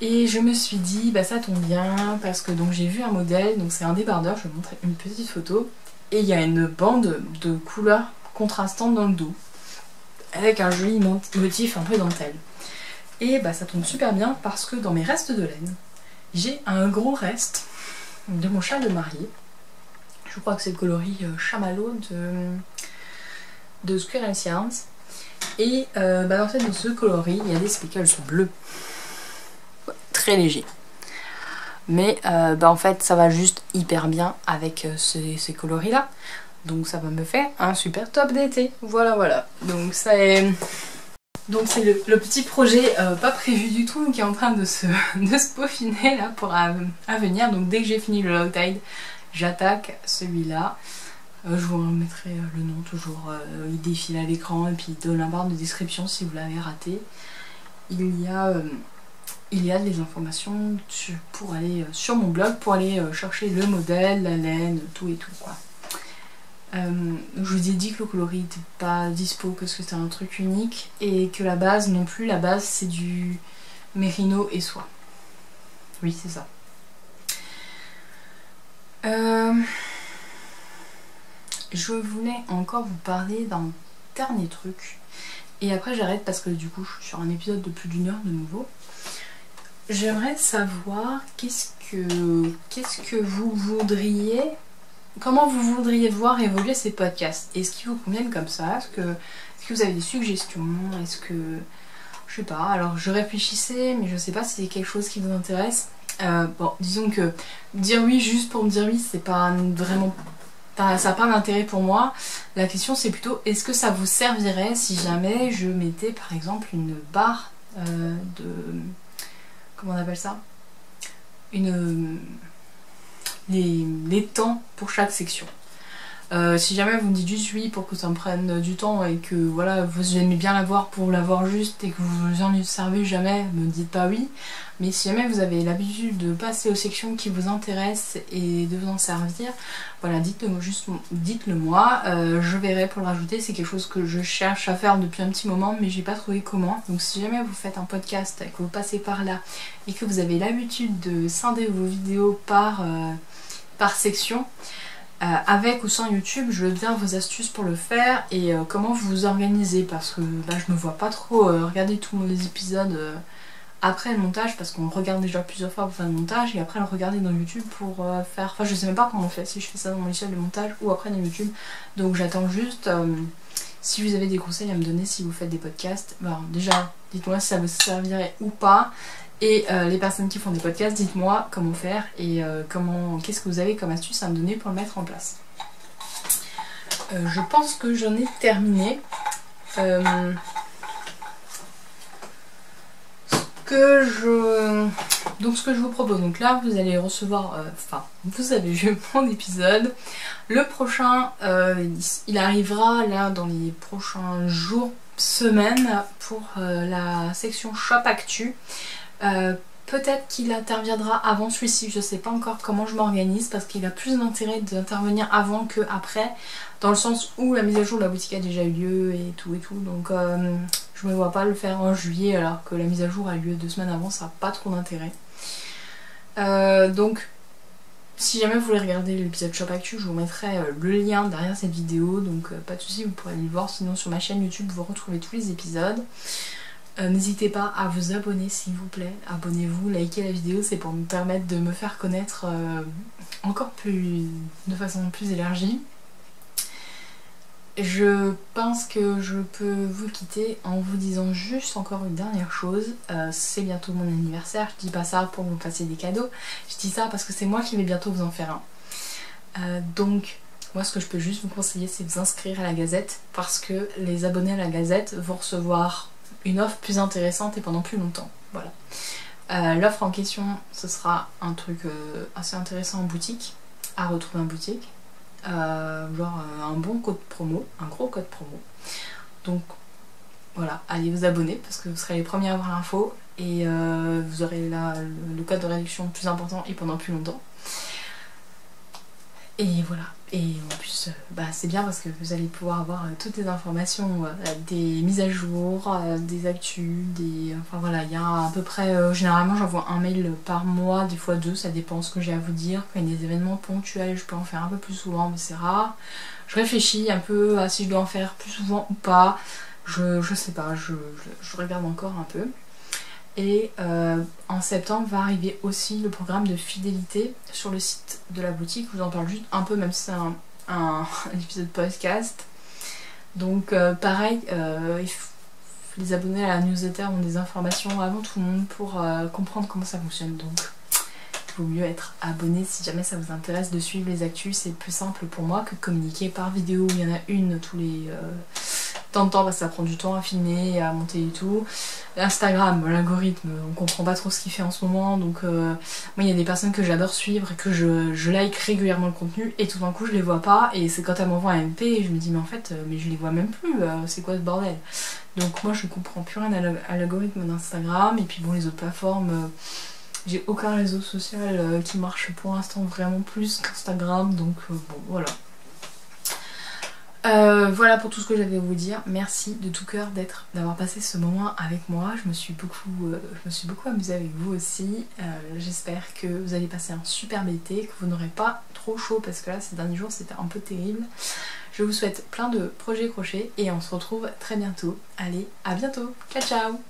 Et je me suis dit, bah ça tombe bien, parce que donc j'ai vu un modèle, donc c'est un débardeur, je vais vous montrer une petite photo, et il y a une bande de couleurs contrastantes dans le dos, avec un joli motif un peu dentelle. Et bah ça tombe super bien parce que dans mes restes de laine, j'ai un gros reste de mon châle de mariée. Je crois que c'est le coloris chamallow de Squirrel Yarns. Et bah dans fait de ce coloris, il y a des speckles bleus. Très léger, mais bah en fait ça va juste hyper bien avec ces coloris là, donc ça va me faire un super top d'été. Voilà, donc ça est... Donc c'est le petit projet pas prévu du tout qui est en train de se peaufiner là pour à venir. Donc dès que j'ai fini le Low Tide, j'attaque celui-là. Je vous remettrai le nom toujours, il défile à l'écran et puis dans la barre de description si vous l'avez raté. Il y a des informations pour aller sur mon blog, pour aller chercher le modèle, la laine, tout et tout quoi. Je vous ai dit que le coloris n'était pas dispo parce que c'était un truc unique et que la base non plus, la base c'est du mérino et soie. Oui c'est ça. Je voulais encore vous parler d'un dernier truc et après j'arrête parce que du coup je suis sur un épisode de plus d'1 heure de nouveau. J'aimerais savoir qu'est-ce que vous voudriez, comment vous voudriez voir évoluer ces podcasts. Est-ce qu'ils vous conviennent comme ça? Est-ce que vous avez des suggestions? Est-ce que... Je sais pas, alors je réfléchissais, mais je sais pas si c'est quelque chose qui vous intéresse. Bon, disons que dire oui juste pour me dire oui, c'est pas vraiment... ça n'a pas d'intérêt pour moi. La question c'est plutôt, est-ce que ça vous servirait si jamais je mettais par exemple une barre de... Comment on appelle ça? Les temps pour chaque section. Si jamais vous me dites juste oui pour que ça me prenne du temps et que voilà, vous aimez bien l'avoir pour l'avoir juste et que vous en servez jamais, me dites pas oui. Mais si jamais vous avez l'habitude de passer aux sections qui vous intéressent et de vous en servir, voilà, dites-le moi, je verrai pour le rajouter. C'est quelque chose que je cherche à faire depuis un petit moment mais j'ai pas trouvé comment. Donc si jamais vous faites un podcast, que vous passez par là et que vous avez l'habitude de scinder vos vidéos par section, avec ou sans YouTube, je veux bien vos astuces pour le faire et comment vous vous organisez parce que bah, je me vois pas trop regarder tous les épisodes après le montage parce qu'on regarde déjà plusieurs fois pour faire le montage et après le regarder dans YouTube pour faire... Enfin je sais même pas comment on fait, si je fais ça dans mon logiciel de montage ou après dans YouTube. Donc j'attends juste si vous avez des conseils à me donner si vous faites des podcasts. Bon, déjà dites-moi si ça vous servirait ou pas. Et les personnes qui font des podcasts, dites-moi comment faire et qu'est-ce que vous avez comme astuce à me donner pour le mettre en place. Je pense que j'en ai terminé. Donc ce que je vous propose, donc là vous allez recevoir, vous avez vu mon épisode. Le prochain, il arrivera là dans les prochains jours, semaines pour la section Shop Actu. Peut-être qu'il interviendra avant celui-ci, je sais pas encore comment je m'organise parce qu'il a plus d'intérêt d'intervenir avant que après, dans le sens où la mise à jour de la boutique a déjà eu lieu et tout donc je me vois pas le faire en juillet alors que la mise à jour a eu lieu 2 semaines avant, ça n'a pas trop d'intérêt. Donc si jamais vous voulez regarder l'épisode Shop Actu, je vous mettrai le lien derrière cette vidéo, donc pas de soucis, vous pourrez aller le voir, sinon sur ma chaîne YouTube vous retrouvez tous les épisodes. N'hésitez pas à vous abonner s'il vous plaît, abonnez-vous, likez la vidéo, c'est pour me permettre de me faire connaître encore plus, de façon plus élargie. Je pense que je peux vous quitter en vous disant juste encore une dernière chose, c'est bientôt mon anniversaire, je dis pas ça pour vous passer des cadeaux, je dis ça parce que c'est moi qui vais bientôt vous en faire un. Donc moi ce que je peux juste vous conseiller c'est de vous inscrire à la Gazette parce que les abonnés à la Gazette vont recevoir une offre plus intéressante et pendant plus longtemps. Voilà. L'offre en question, ce sera un truc assez intéressant en boutique, à retrouver en boutique. Genre un bon code promo, un gros code promo. Donc voilà, allez vous abonner parce que vous serez les premiers à avoir l'info et vous aurez là le code de réduction plus important et pendant plus longtemps. Et voilà, et en plus c'est bien parce que vous allez pouvoir avoir toutes les informations, des mises à jour, des actus, enfin voilà, il y a à peu près, généralement j'envoie un mail par mois, des fois deux, ça dépend ce que j'ai à vous dire. Quand il y a des événements ponctuels, je peux en faire un peu plus souvent, mais c'est rare. Je réfléchis un peu à si je dois en faire plus souvent ou pas, je sais pas, je regarde encore un peu. Et en septembre va arriver aussi le programme de fidélité sur le site de la boutique. Je vous en parle juste un peu, même si c'est un épisode podcast. Donc pareil, les abonnés à la newsletter ont des informations avant tout le monde pour comprendre comment ça fonctionne. Donc il vaut mieux être abonné si jamais ça vous intéresse de suivre les actus. C'est plus simple pour moi que de communiquer par vidéo. Il y en a une tous les temps de temps parce que ça prend du temps à filmer, à monter et tout. Instagram, l'algorithme, on comprend pas trop ce qu'il fait en ce moment, donc moi il y a des personnes que j'adore suivre et que je like régulièrement le contenu et tout d'un coup je les vois pas et c'est quand elles m'envoient un MP et je me dis mais en fait mais je les vois même plus, c'est quoi ce bordel? Donc moi je comprends plus rien à l'algorithme d'Instagram et puis bon les autres plateformes, j'ai aucun réseau social qui marche pour l'instant vraiment plus qu'Instagram, donc bon voilà. Voilà pour tout ce que j'avais à vous dire. Merci de tout cœur d'avoir passé ce moment avec moi. Je me suis beaucoup amusée avec vous aussi. J'espère que vous allez passer un superbe été, que vous n'aurez pas trop chaud parce que là ces derniers jours c'était un peu terrible. Je vous souhaite plein de projets crochets et on se retrouve très bientôt. Allez, à bientôt. Ciao ciao.